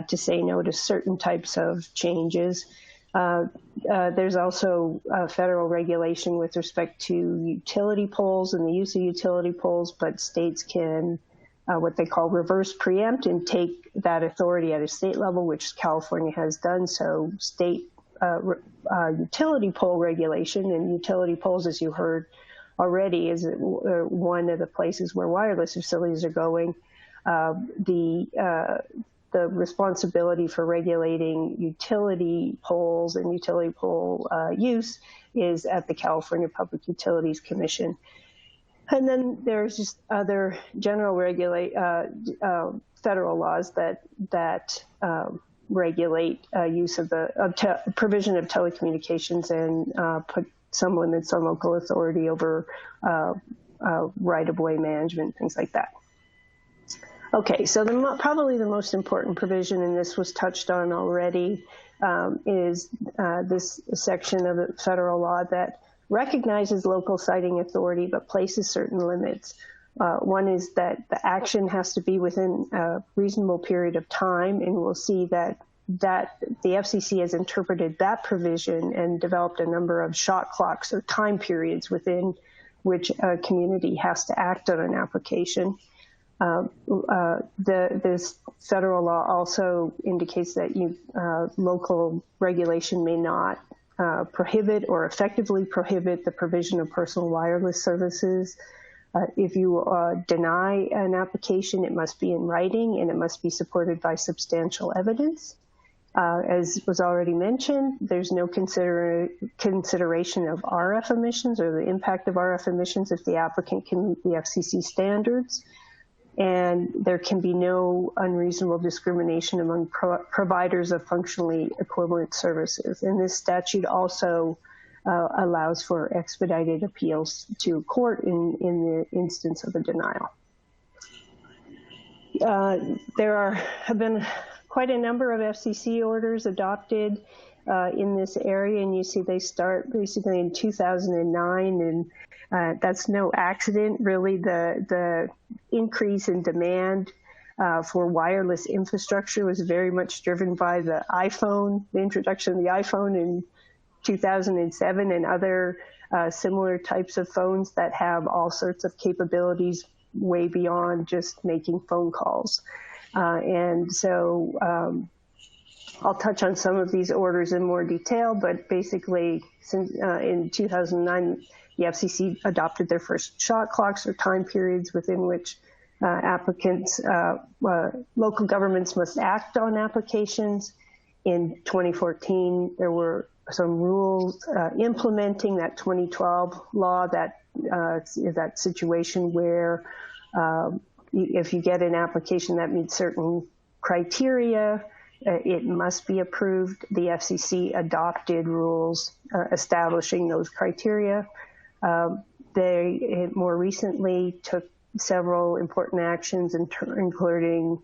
to say no to certain types of changes. There's also federal regulation with respect to utility poles and the use of utility poles, but states can what they call reverse preempt and take that authority at a state level, which California has done. So state utility pole regulation, and utility poles, as you heard already, is one of the places where wireless facilities are going. The responsibility for regulating utility poles and utility pole use is at the California Public Utilities Commission. And then there's just other general federal laws that regulate use of the provision of telecommunications and put some limits on local authority over right-of-way management, things like that. Okay, so probably the most important provision, and this was touched on already, is this section of the federal law that recognizes local siting authority but places certain limits. One is that the action has to be within a reasonable period of time, and we'll see that the FCC has interpreted that provision and developed a number of shot clocks or time periods within which a community has to act on an application. This federal law also indicates that local regulation may not prohibit or effectively prohibit the provision of personal wireless services. If you deny an application, it must be in writing and it must be supported by substantial evidence. As was already mentioned, there's no consideration of RF emissions or the impact of RF emissions if the applicant can meet the FCC standards. And there can be no unreasonable discrimination among providers of functionally equivalent services. And this statute also allows for expedited appeals to court in the instance of a denial. There have been quite a number of FCC orders adopted in this area, and you see they start basically in 2009, and that's no accident, really. The increase in demand for wireless infrastructure was very much driven by the iPhone, the introduction of the iPhone in 2007, and other similar types of phones that have all sorts of capabilities way beyond just making phone calls. And so I'll touch on some of these orders in more detail, but basically since, in 2009, the FCC adopted their first shot clocks, or time periods within which applicants, local governments must act on applications. In 2014, there were some rules implementing that 2012 law, that situation where if you get an application that meets certain criteria, it must be approved. The FCC adopted rules establishing those criteria. They more recently took several important actions, including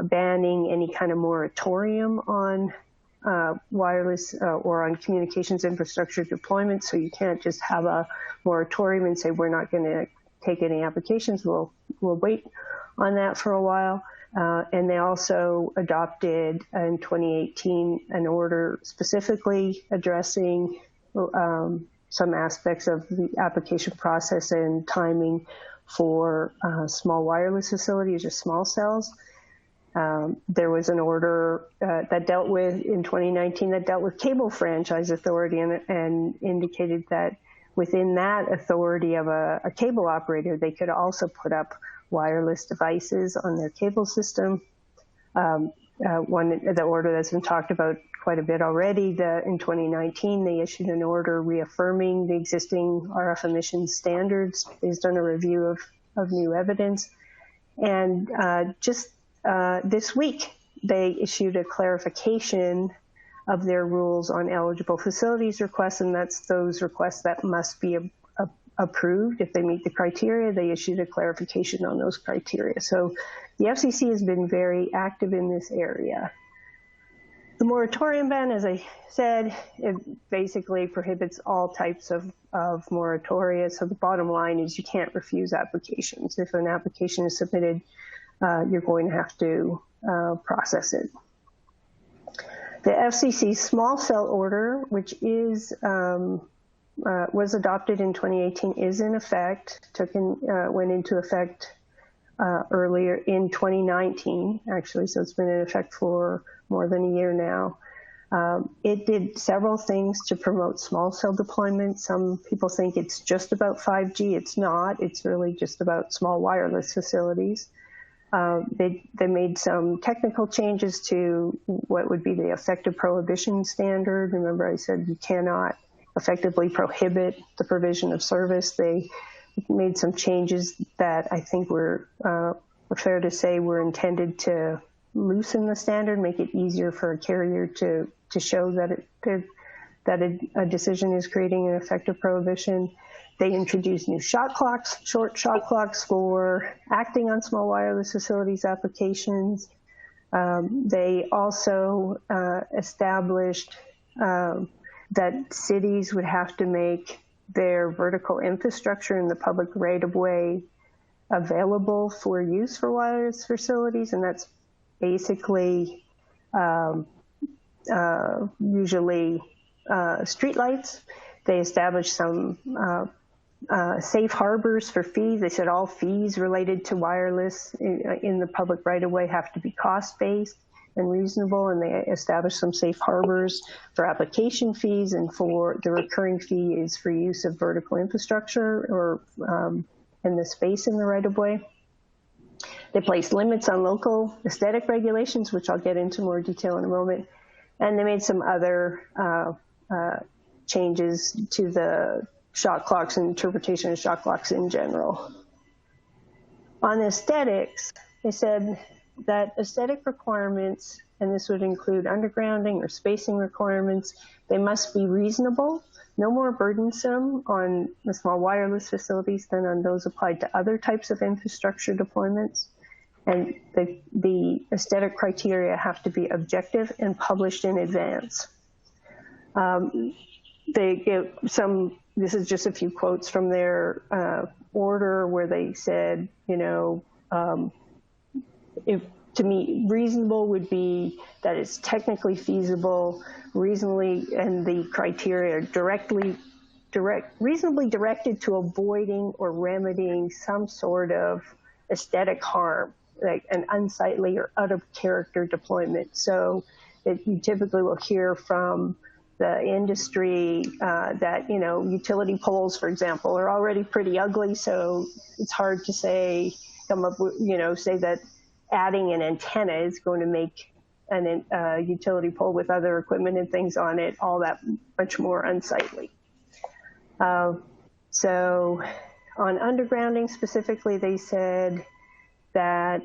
banning any kind of moratorium on wireless or on communications infrastructure deployment. So you can't just have a moratorium and say, we're not going to take any applications. We'll wait on that for a while. And they also adopted in 2018 an order specifically addressing some aspects of the application process and timing for small wireless facilities or small cells. There was an order that dealt with, in 2019, that dealt with cable franchise authority and indicated that within that authority of a cable operator, they could also put up wireless devices on their cable system. The order that's been talked about quite a bit already, in 2019, they issued an order reaffirming the existing RF emissions standards based on a review of new evidence. And just this week, they issued a clarification of their rules on eligible facilities requests, and that's those requests that must be approved if they meet the criteria. They issued a clarification on those criteria. So the FCC has been very active in this area. The moratorium ban, as I said, it basically prohibits all types of moratoria. So the bottom line is you can't refuse applications. If an application is submitted, you're going to have to process it. The FCC small cell order, which is was adopted in 2018, is in effect, went into effect earlier in 2019, actually, so it's been in effect for more than a year now. It did several things to promote small cell deployment. Some people think it's just about 5G. It's not. It's really just about small wireless facilities. They made some technical changes to what would be the effective prohibition standard. Remember, I said you cannot effectively prohibit the provision of service. They made some changes that I think were fair to say were intended to loosen the standard, make it easier for a carrier to show that a decision is creating an effective prohibition. They introduced new shot clocks, short shot clocks for acting on small wireless facilities applications. They also established that cities would have to make their vertical infrastructure in the public right-of-way available for use for wireless facilities, and that's basically usually streetlights. They established some safe harbors for fees. They said all fees related to wireless in the public right-of-way have to be cost-based and reasonable, and they established some safe harbors for application fees, and for the recurring fee is for use of vertical infrastructure or in the space in the right-of-way. They placed limits on local aesthetic regulations, which I'll get into more detail in a moment, and they made some other changes to the shot clocks and interpretation of shot clocks in general. On aesthetics, they said that aesthetic requirements, and this would include undergrounding or spacing requirements, they must be reasonable, no more burdensome on the small wireless facilities than on those applied to other types of infrastructure deployments. And the aesthetic criteria have to be objective and published in advance. They give this is just a few quotes from their order where they said, if to me, reasonable would be that it's technically feasible, reasonably, and the criteria reasonably directed to avoiding or remedying some sort of aesthetic harm, like an unsightly or out of character deployment. So you typically will hear from the industry that, utility poles, for example, are already pretty ugly. So it's hard to say that adding an antenna is going to make a utility pole with other equipment and things on it all that much more unsightly. So on undergrounding specifically, they said that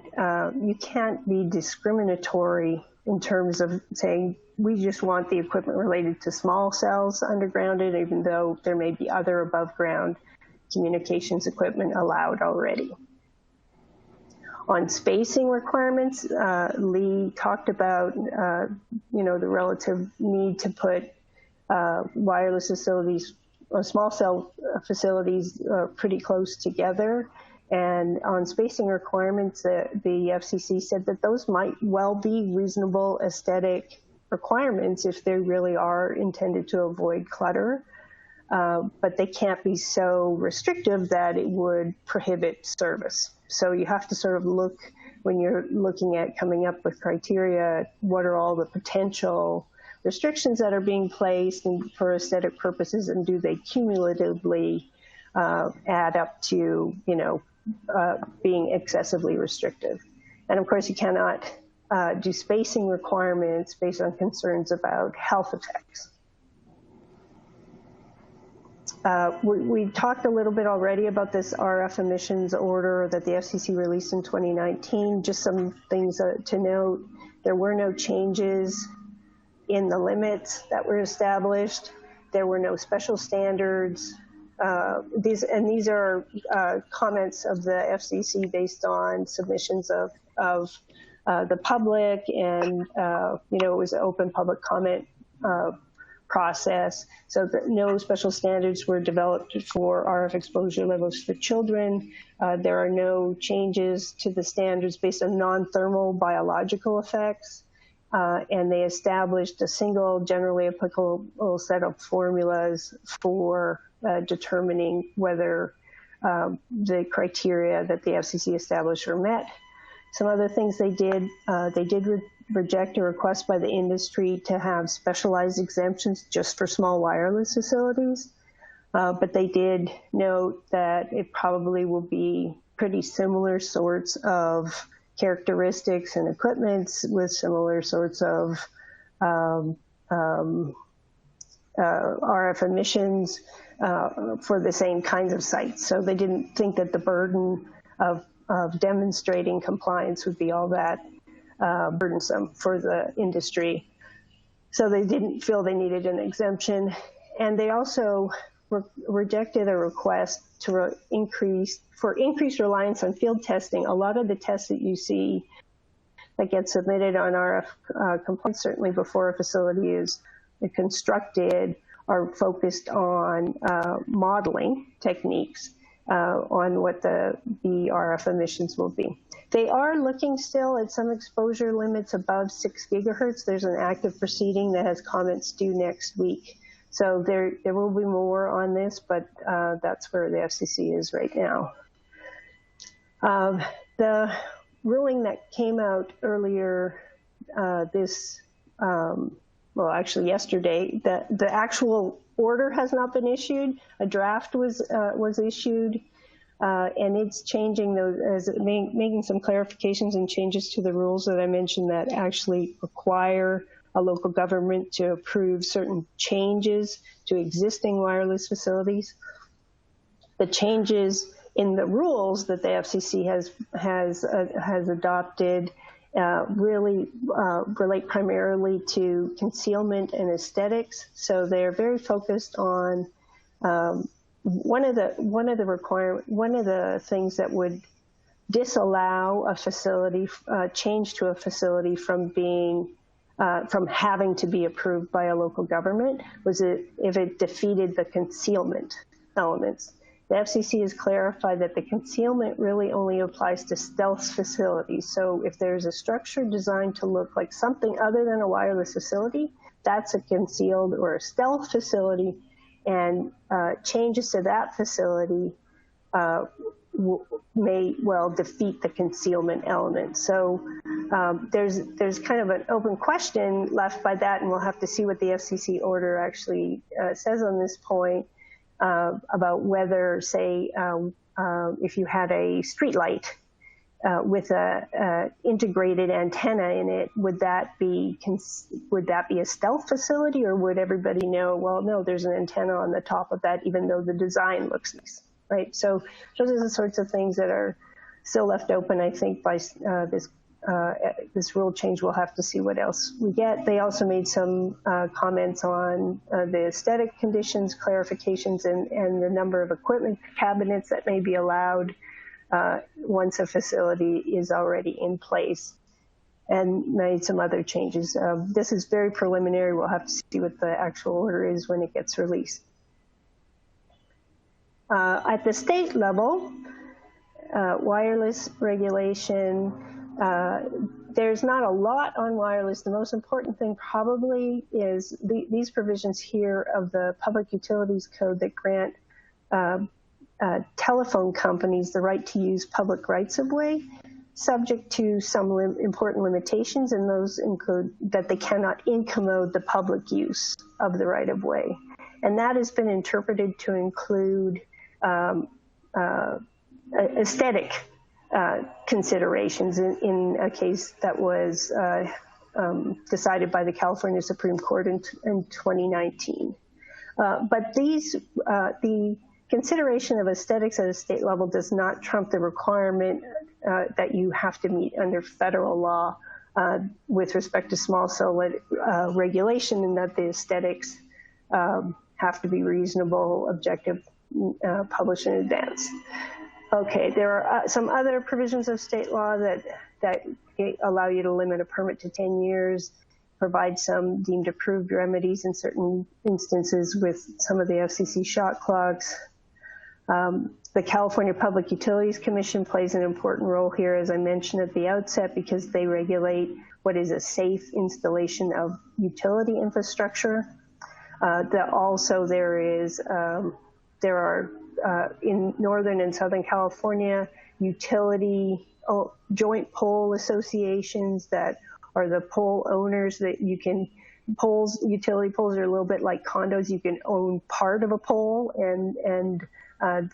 you can't be discriminatory in terms of saying, we just want the equipment related to small cells undergrounded, even though there may be other above ground communications equipment allowed already. On spacing requirements, Lee talked about, the relative need to put wireless facilities or small cell facilities pretty close together. And on spacing requirements, the FCC said that those might well be reasonable aesthetic requirements if they really are intended to avoid clutter. But they can't be so restrictive that it would prohibit service. So you have to sort of look, when you're looking at coming up with criteria, what are all the potential restrictions that are being placed for aesthetic purposes, and do they cumulatively add up to, being excessively restrictive? And of course, you cannot do spacing requirements based on concerns about health effects. We talked a little bit already about this RF emissions order that the FCC released in 2019. Just some things to note. There were no changes in the limits that were established. There were no special standards. These are comments of the FCC based on submissions of the public, and it was an open public comment process. So that no special standards were developed for RF exposure levels for children. There are no changes to the standards based on non-thermal biological effects. And they established a single generally applicable set of formulas for determining whether the criteria that the FCC established were met. Some other things they did reject a request by the industry to have specialized exemptions just for small wireless facilities. But they did note that it probably will be pretty similar sorts of characteristics and equipments with similar sorts of RF emissions for the same kinds of sites. So they didn't think that the burden of demonstrating compliance would be all that burdensome for the industry. So they didn't feel they needed an exemption. And they also rejected a request to increased reliance on field testing. A lot of the tests that you see that get submitted on RF compliance, certainly before a facility is constructed, are focused on modeling techniques on what the RF emissions will be. They are looking still at some exposure limits above 6 gigahertz. There's an active proceeding that has comments due next week. So there will be more on this, but that's where the FCC is right now. The ruling that came out earlier yesterday, the actual order has not been issued. A draft was issued, and it's changing those, making some clarifications and changes to the rules that I mentioned that actually require a local government to approve certain changes to existing wireless facilities. The changes in the rules that the FCC has adopted really relate primarily to concealment and aesthetics. So they're very focused on one of the things that would disallow a facility, change to a facility from having to be approved by a local government was if it defeated the concealment elements. The FCC has clarified that the concealment really only applies to stealth facilities. So if there's a structure designed to look like something other than a wireless facility, that's a concealed or a stealth facility, and changes to that facility may well defeat the concealment element. So there's kind of an open question left by that, and we'll have to see what the FCC order actually says on this point. About whether, say, if you had a street light with a integrated antenna in it, would that be a stealth facility, or would everybody know? Well, no, there's an antenna on the top of that, even though the design looks nice, right? So those are the sorts of things that are still left open, I think, by this rule change. We'll have to see what else we get. They also made some comments on the aesthetic conditions, clarifications, and the number of equipment cabinets that may be allowed once a facility is already in place, and made some other changes. This is very preliminary. We'll have to see what the actual order is when it gets released. At the state level, wireless regulation, there's not a lot on wireless. The most important thing probably is these provisions here of the Public Utilities Code that grant telephone companies the right to use public rights-of-way, subject to some important limitations, and those include that they cannot incommode the public use of the right-of-way. And that has been interpreted to include aesthetic considerations in a case that was decided by the California Supreme Court in 2019. But the consideration of aesthetics at a state level does not trump the requirement that you have to meet under federal law with respect to small cell regulation, and that the aesthetics have to be reasonable, objective, published in advance. Okay, there are some other provisions of state law that allow you to limit a permit to 10 years, provide some deemed approved remedies in certain instances with some of the FCC shot clocks. The California Public Utilities Commission plays an important role here, as I mentioned at the outset, because they regulate what is a safe installation of utility infrastructure. Also, there are in Northern and Southern California, utility joint pole associations that are the pole owners that you can, utility poles are a little bit like condos. You can own part of a pole, and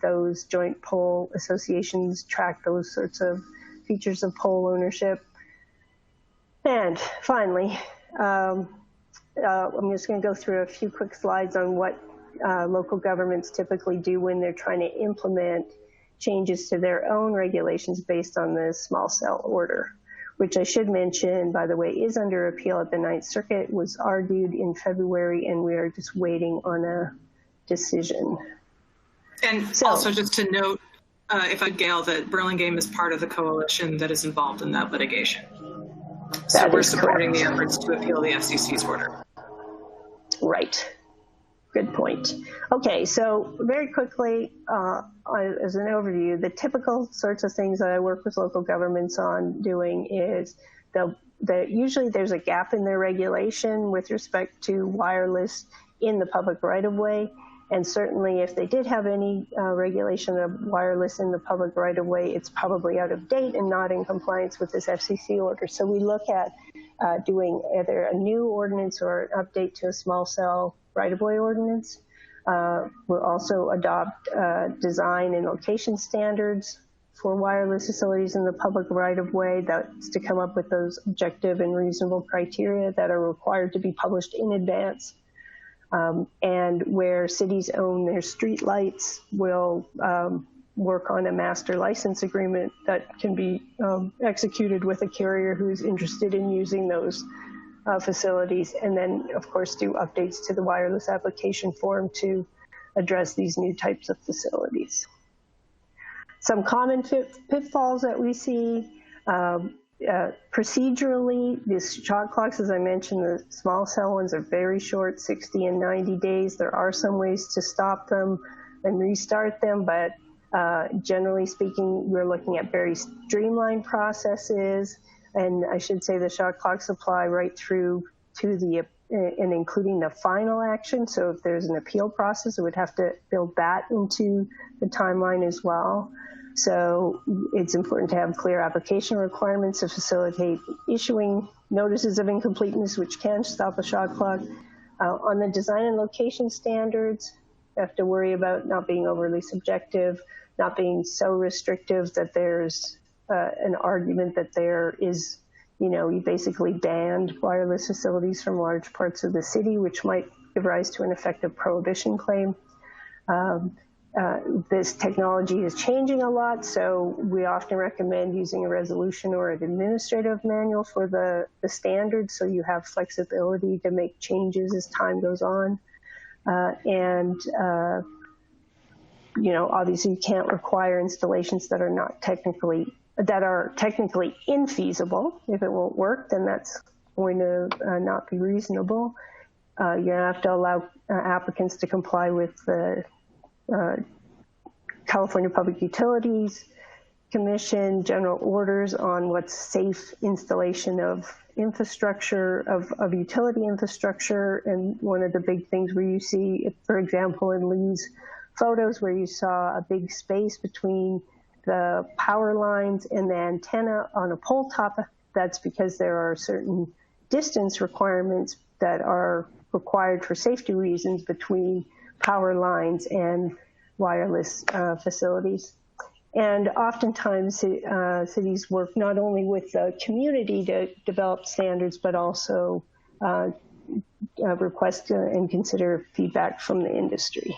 those joint pole associations track those sorts of features of pole ownership. And finally, I'm just going to go through a few quick slides on what local governments typically do when they're trying to implement changes to their own regulations based on the small cell order, which I should mention, by the way, is under appeal at the Ninth Circuit, was argued in February, and we are just waiting on a decision. And so, also just to note, if I Gail, that Burlingame is part of the coalition that is involved in that litigation. So we're supporting the efforts to appeal the FCC's order. Right. Good point. Okay, so very quickly, as an overview, the typical sorts of things that I work with local governments on doing is usually there's a gap in their regulation with respect to wireless in the public right-of-way. And certainly if they did have any regulation of wireless in the public right-of-way, it's probably out of date and not in compliance with this FCC order. So we look at doing either a new ordinance or an update to a small cell right-of-way ordinance. We'll also adopt design and location standards for wireless facilities in the public right-of-way. That's to come up with those objective and reasonable criteria that are required to be published in advance. And where cities own their street lights, will work on a master license agreement that can be executed with a carrier who's interested in using those facilities, and then, of course, do updates to the wireless application form to address these new types of facilities. Some common pitfalls that we see, procedurally, these shot clocks, as I mentioned, the small cell ones are very short, 60 and 90 days. There are some ways to stop them and restart them, but generally speaking, we're looking at very streamlined processes. And I should say the shot clocks apply right through to the, and including the final action. So if there's an appeal process, it would have to build that into the timeline as well. So it's important to have clear application requirements to facilitate issuing notices of incompleteness, which can stop a shot clock. On the design and location standards, you have to worry about not being overly subjective, not being so restrictive that there's an argument that there is, you basically banned wireless facilities from large parts of the city, which might give rise to an effective prohibition claim. This technology is changing a lot, so we often recommend using a resolution or an administrative manual for the standards, so you have flexibility to make changes as time goes on. Obviously you can't require installations that are technically infeasible. If it won't work, then that's going to not be reasonable. You're going to have to allow applicants to comply with the California Public Utilities Commission general orders on what's safe installation of infrastructure, of utility infrastructure. And one of the big things where you see, for example, in Lee's photos where you saw a big space between the power lines and the antenna on a pole top, that's because there are certain distance requirements that are required for safety reasons between power lines and wireless facilities. And oftentimes cities work not only with the community to develop standards, but also request and consider feedback from the industry.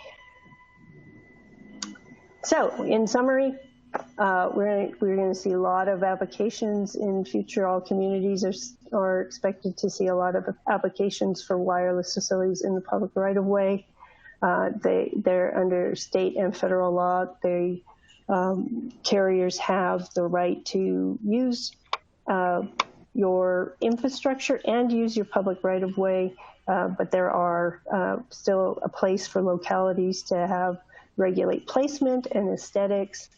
So in summary, we're going to see a lot of applications in future. All communities are expected to see a lot of applications for wireless facilities in the public right-of-way. They're under state and federal law. Carriers have the right to use your infrastructure and use your public right-of-way, but there are still a place for localities to regulate placement and aesthetics,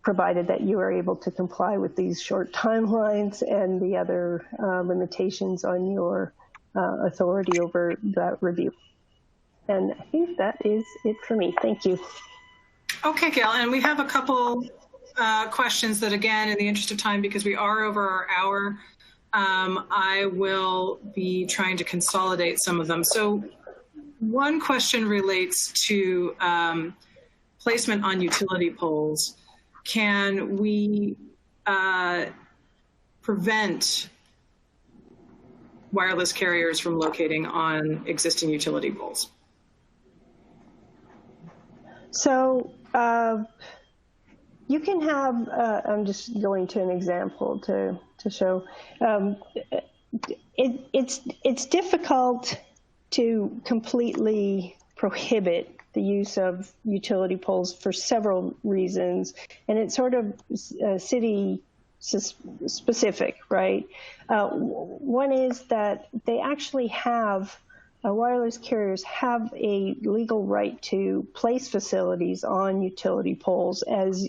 provided that you are able to comply with these short timelines and the other limitations on your authority over that review. And I think that is it for me. Thank you. Okay, Gail, and we have a couple questions that, again, in the interest of time, because we are over our hour, I will be trying to consolidate some of them. So one question relates to placement on utility poles. Can we prevent wireless carriers from locating on existing utility poles? So you can have, I'm just going to an example to show. It's difficult to completely prohibit the use of utility poles for several reasons, and it's sort of city specific, right? One is that they actually have, wireless carriers have a legal right to place facilities on utility poles as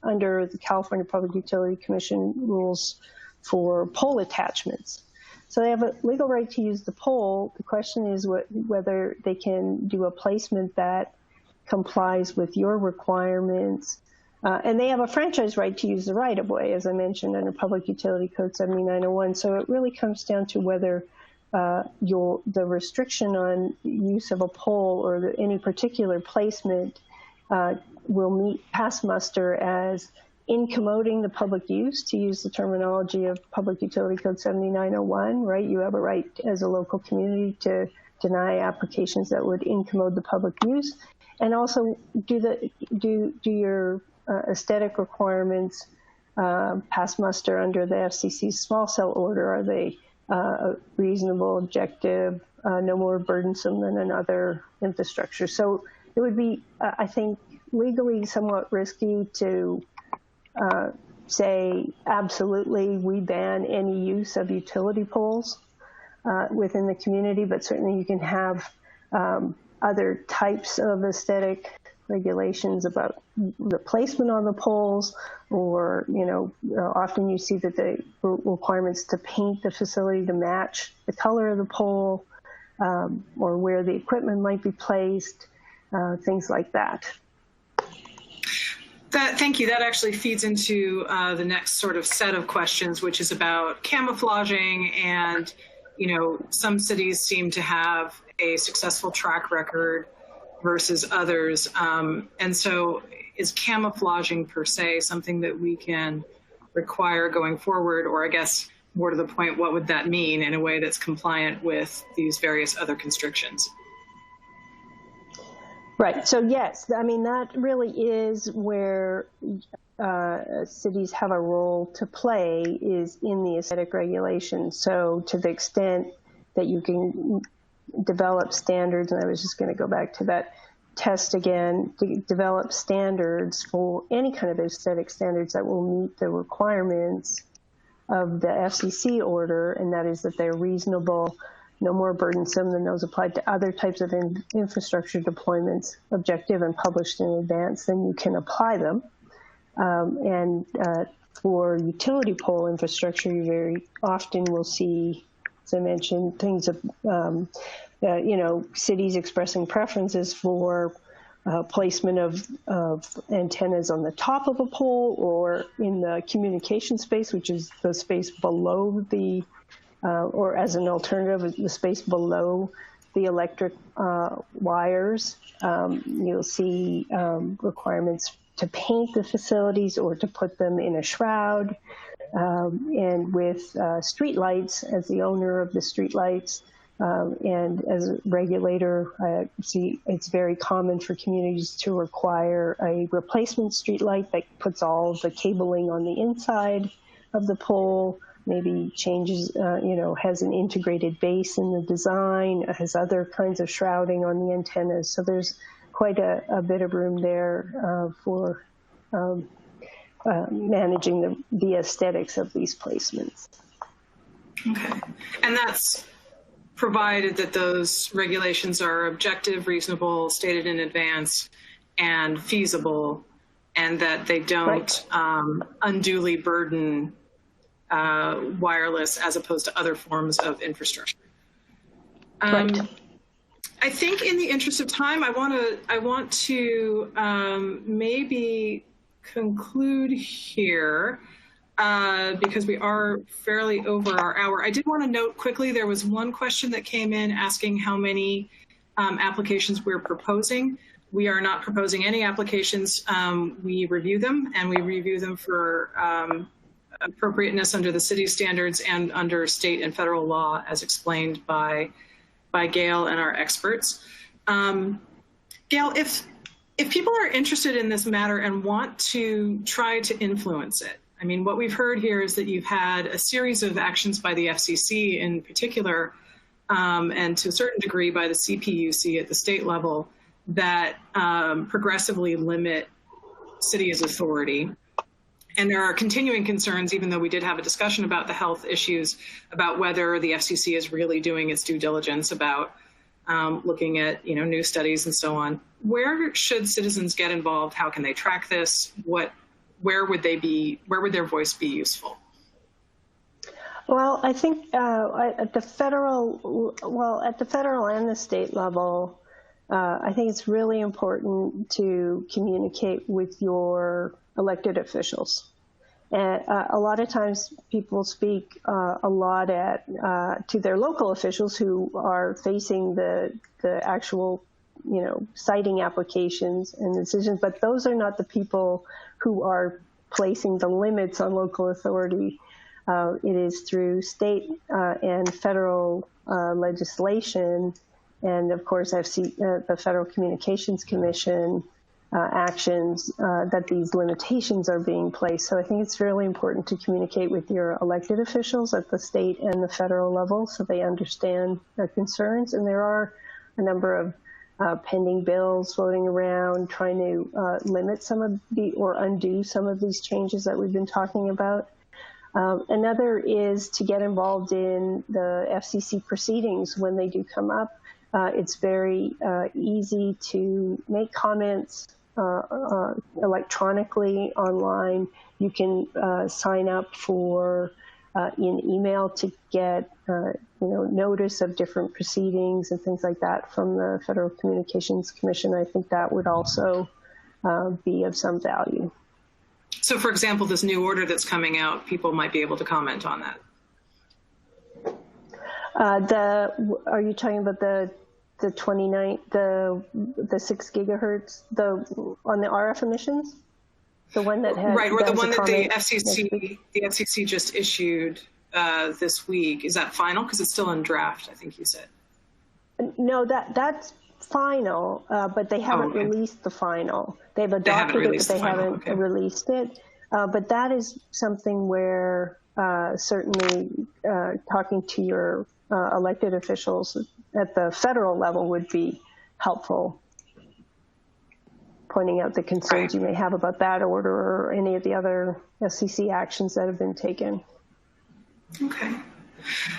under the California Public Utility Commission rules for pole attachments. So they have a legal right to use the pole. The question is whether they can do a placement that complies with your requirements. And they have a franchise right to use the right-of-way, as I mentioned, under Public Utility Code 7901. So it really comes down to whether the restriction on use of a pole or any particular placement will pass muster as incommoding the public use, to use the terminology of Public Utility Code 7901, right? You have a right as a local community to deny applications that would incommode the public use, and also do your aesthetic requirements pass muster under the FCC's small cell order? Are they reasonable, objective, no more burdensome than another infrastructure? So it would be, I think, legally somewhat risky to say absolutely we ban any use of utility poles within the community, but certainly you can have other types of aesthetic regulations about the placement on the poles, or often you see that the requirements to paint the facility to match the color of the pole, or where the equipment might be placed, things like that. Thank you. That actually feeds into the next sort of set of questions, which is about camouflaging. And, some cities seem to have a successful track record versus others. And so is camouflaging per se something that we can require going forward? Or I guess more to the point, what would that mean in a way that's compliant with these various other constrictions? Right. So yes, I mean, that really is where cities have a role to play, is in the aesthetic regulation. So to the extent that you can develop standards, and I was just going to go back to that test again, to develop standards for any kind of aesthetic standards that will meet the requirements of the FCC order, and that is that they're reasonable, no more burdensome than those applied to other types of infrastructure deployments, objective and published in advance, then you can apply them. And for utility pole infrastructure, you very often will see, as I mentioned, things of, cities expressing preferences for placement of antennas on the top of a pole or in the communication space, which is the space below the or as an alternative, the space below the electric wires. You'll see requirements to paint the facilities or to put them in a shroud. And with streetlights, as the owner of the streetlights and as a regulator, I see it's very common for communities to require a replacement streetlight that puts all of the cabling on the inside of the pole, maybe changes, has an integrated base in the design, has other kinds of shrouding on the antennas. So there's quite a bit of room there for managing the aesthetics of these placements. Okay. And that's provided that those regulations are objective, reasonable, stated in advance, and feasible, and that they don't unduly burden wireless as opposed to other forms of infrastructure. I think in the interest of time, I want to maybe conclude here because we are fairly over our hour. I did want to note quickly, there was one question that came in asking how many applications we're proposing. We are not proposing any applications. We review them, and we review them for appropriateness under the city standards and under state and federal law, as explained by Gail and our experts. Gail, if people are interested in this matter and want to try to influence it, I mean, what we've heard here is that you've had a series of actions by the FCC in particular, and to a certain degree by the CPUC at the state level, that progressively limit cities' authority. And there are continuing concerns, even though we did have a discussion about the health issues, about whether the FCC is really doing its due diligence about looking at new studies and so on. Where should citizens get involved? How can they track this? Where would their voice be useful? Well, I think at the federal and the state level, I think it's really important to communicate with your elected officials. And a lot of times people speak a lot to their local officials who are facing the actual, siting applications and decisions, but those are not the people who are placing the limits on local authority. It is through state and federal legislation and of course, the Federal Communications Commission actions that these limitations are being placed. So I think it's really important to communicate with your elected officials at the state and the federal level so they understand their concerns. And there are a number of pending bills floating around trying to limit some of or undo some of these changes that we've been talking about. Another is to get involved in the FCC proceedings when they do come up. It's very easy to make comments electronically online. You can sign up for in email to get notice of different proceedings and things like that from the Federal Communications Commission. I think that would also be of some value. So, for example, this new order that's coming out, people might be able to comment on that. Are you talking about the 29, the 6 gigahertz, on the RF emissions? The one that had right, or the one that the FCC just issued this week. Is that final? Because it's still in draft, I think you said. No, that's final, but they haven't released the final. They've adopted it, but they haven't released it. But that is something where certainly talking to your elected officials at the federal level would be helpful, pointing out the concerns you may have about that order or any of the other FCC actions that have been taken. Okay.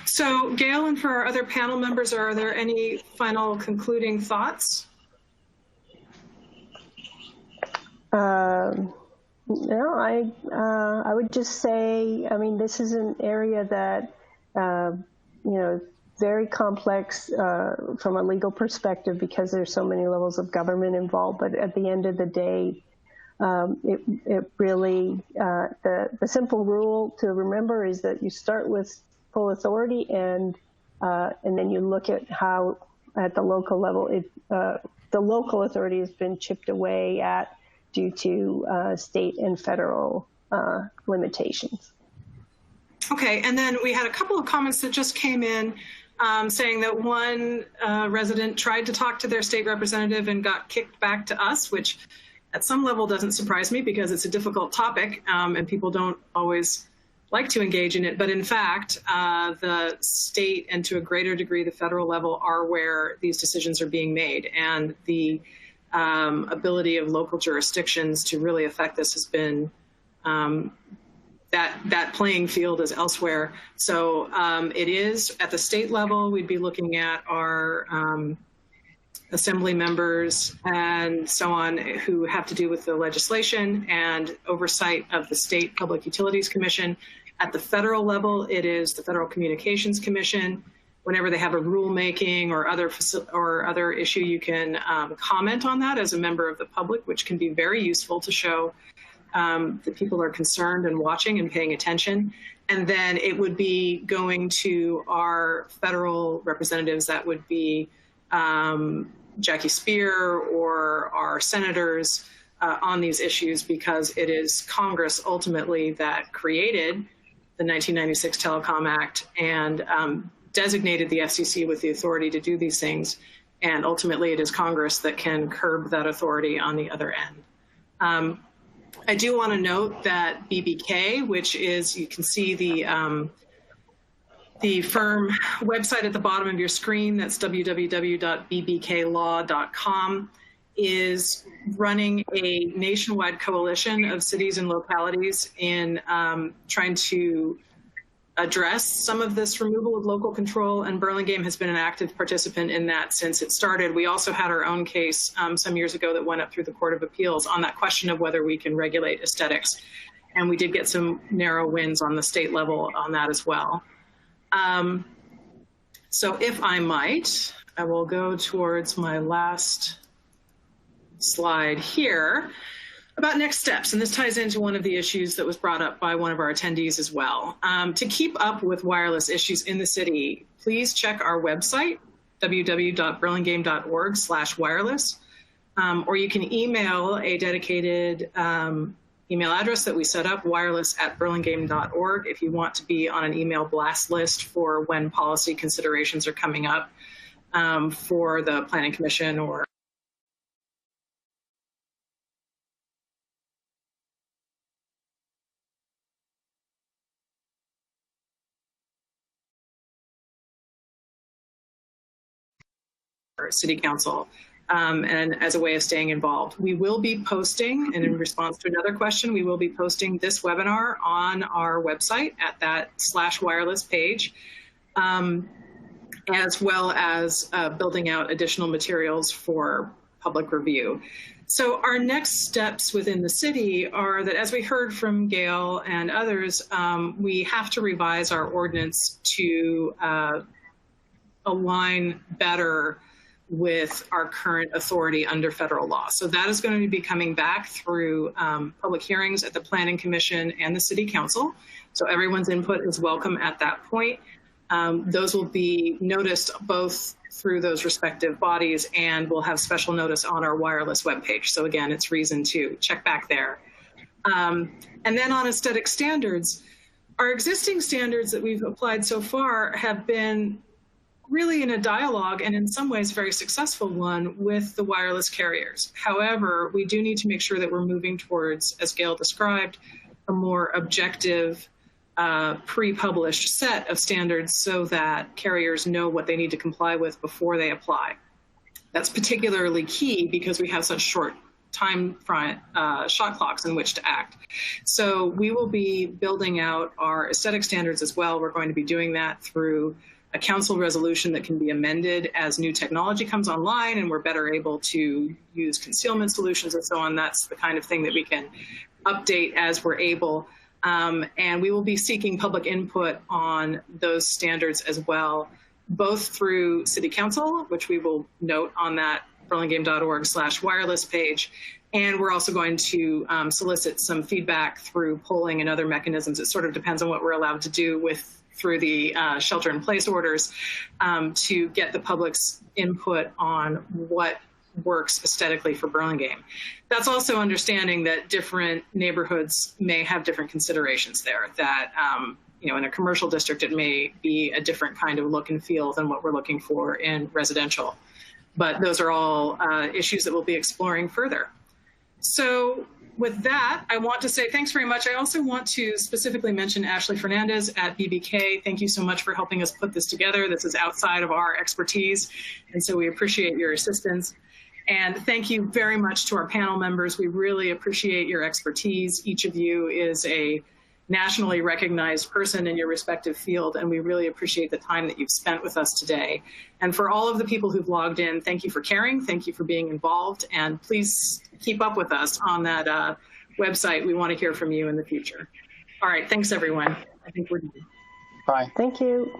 So, Gail, and for our other panel members, are there any final concluding thoughts? No, I would just say, I mean, this is an area that, very complex from a legal perspective because there's so many levels of government involved. But at the end of the day, it really, the simple rule to remember is that you start with full authority and then you look at how at the local level, the local authority has been chipped away at due to state and federal limitations. Okay, and then we had a couple of comments that just came in saying that one resident tried to talk to their state representative and got kicked back to us, which at some level doesn't surprise me because it's a difficult topic and people don't always like to engage in it. But in fact, the state and to a greater degree the federal level are where these decisions are being made. And the ability of local jurisdictions to really affect this has been that playing field is elsewhere. So it is at the state level, we'd be looking at our assembly members and so on who have to do with the legislation and oversight of the State Public Utilities Commission. At the federal level, it is the Federal Communications Commission. Whenever they have a rulemaking or other issue, you can comment on that as a member of the public, which can be very useful to show that people are concerned and watching and paying attention. And then it would be going to our federal representatives, that would be Jackie Speer or our senators on these issues, because it is Congress ultimately that created the 1996 Telecom Act and designated the FCC with the authority to do these things. And ultimately it is Congress that can curb that authority on the other end. I do want to note that BBK, which is, you can see the firm website at the bottom of your screen, that's www.bbklaw.com, is running a nationwide coalition of cities and localities in trying to address some of this removal of local control, and Burlingame has been an active participant in that since it started. We also had our own case some years ago that went up through the Court of Appeals on that question of whether we can regulate aesthetics, and we did get some narrow wins on the state level on that as well. So if I might, I will go towards my last slide here about next steps, and this ties into one of the issues that was brought up by one of our attendees as well. To keep up with wireless issues in the city, please check our website, www.burlingame.org/wireless, or you can email a dedicated email address that we set up, wireless@burlingame.org, if you want to be on an email blast list for when policy considerations are coming up. for the Planning Commission or City Council, and as a way of staying involved. We will be posting, and in response to another question, we will be posting this webinar on our website at that /wireless page, as well as building out additional materials for public review. So our next steps within the city are that, as we heard from Gail and others, we have to revise our ordinance to align better with our current authority under federal law. So that is going to be coming back through public hearings at the Planning Commission and the City Council. So everyone's input is welcome at that point. Those will be noticed both through those respective bodies, and we'll have special notice on our wireless webpage. So again, it's reason to check back there. And then on aesthetic standards, our existing standards that we've applied so far have been really in a dialogue, and in some ways very successful one, with the wireless carriers. However, we do need to make sure that we're moving towards, as Gail described, a more objective, pre-published set of standards so that carriers know what they need to comply with before they apply. That's particularly key because we have such short time front shot clocks in which to act. So we will be building out our aesthetic standards as well. We're going to be doing that through a council resolution that can be amended as new technology comes online and we're better able to use concealment solutions and so on. That's the kind of thing that we can update as we're able. And we will be seeking public input on those standards as well, both through City Council, which we will note on that burlingame.org/wireless page. And we're also going to solicit some feedback through polling and other mechanisms. It sort of depends on what we're allowed to do through the shelter-in-place orders to get the public's input on what works aesthetically for Burlingame. That's also understanding that different neighborhoods may have different considerations there, that you know, in a commercial district, it may be a different kind of look and feel than what we're looking for in residential. But those are all issues that we'll be exploring further. So with that, I want to say thanks very much. I also want to specifically mention Ashley Fernandez at BBK. Thank you so much for helping us put this together. This is outside of our expertise, and so we appreciate your assistance. And thank you very much to our panel members. We really appreciate your expertise. Each of you is a nationally recognized person in your respective field, and we really appreciate the time that you've spent with us today. And for all of the people who've logged in, thank you for caring, thank you for being involved, and please keep up with us on that website. We want to hear from you in the future. All right, thanks everyone. I think we're done. Bye. Thank you.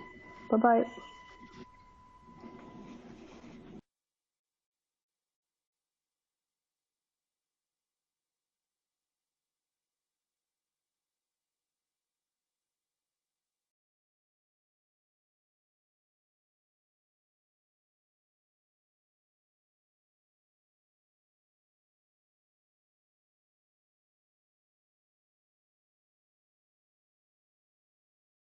Bye-bye.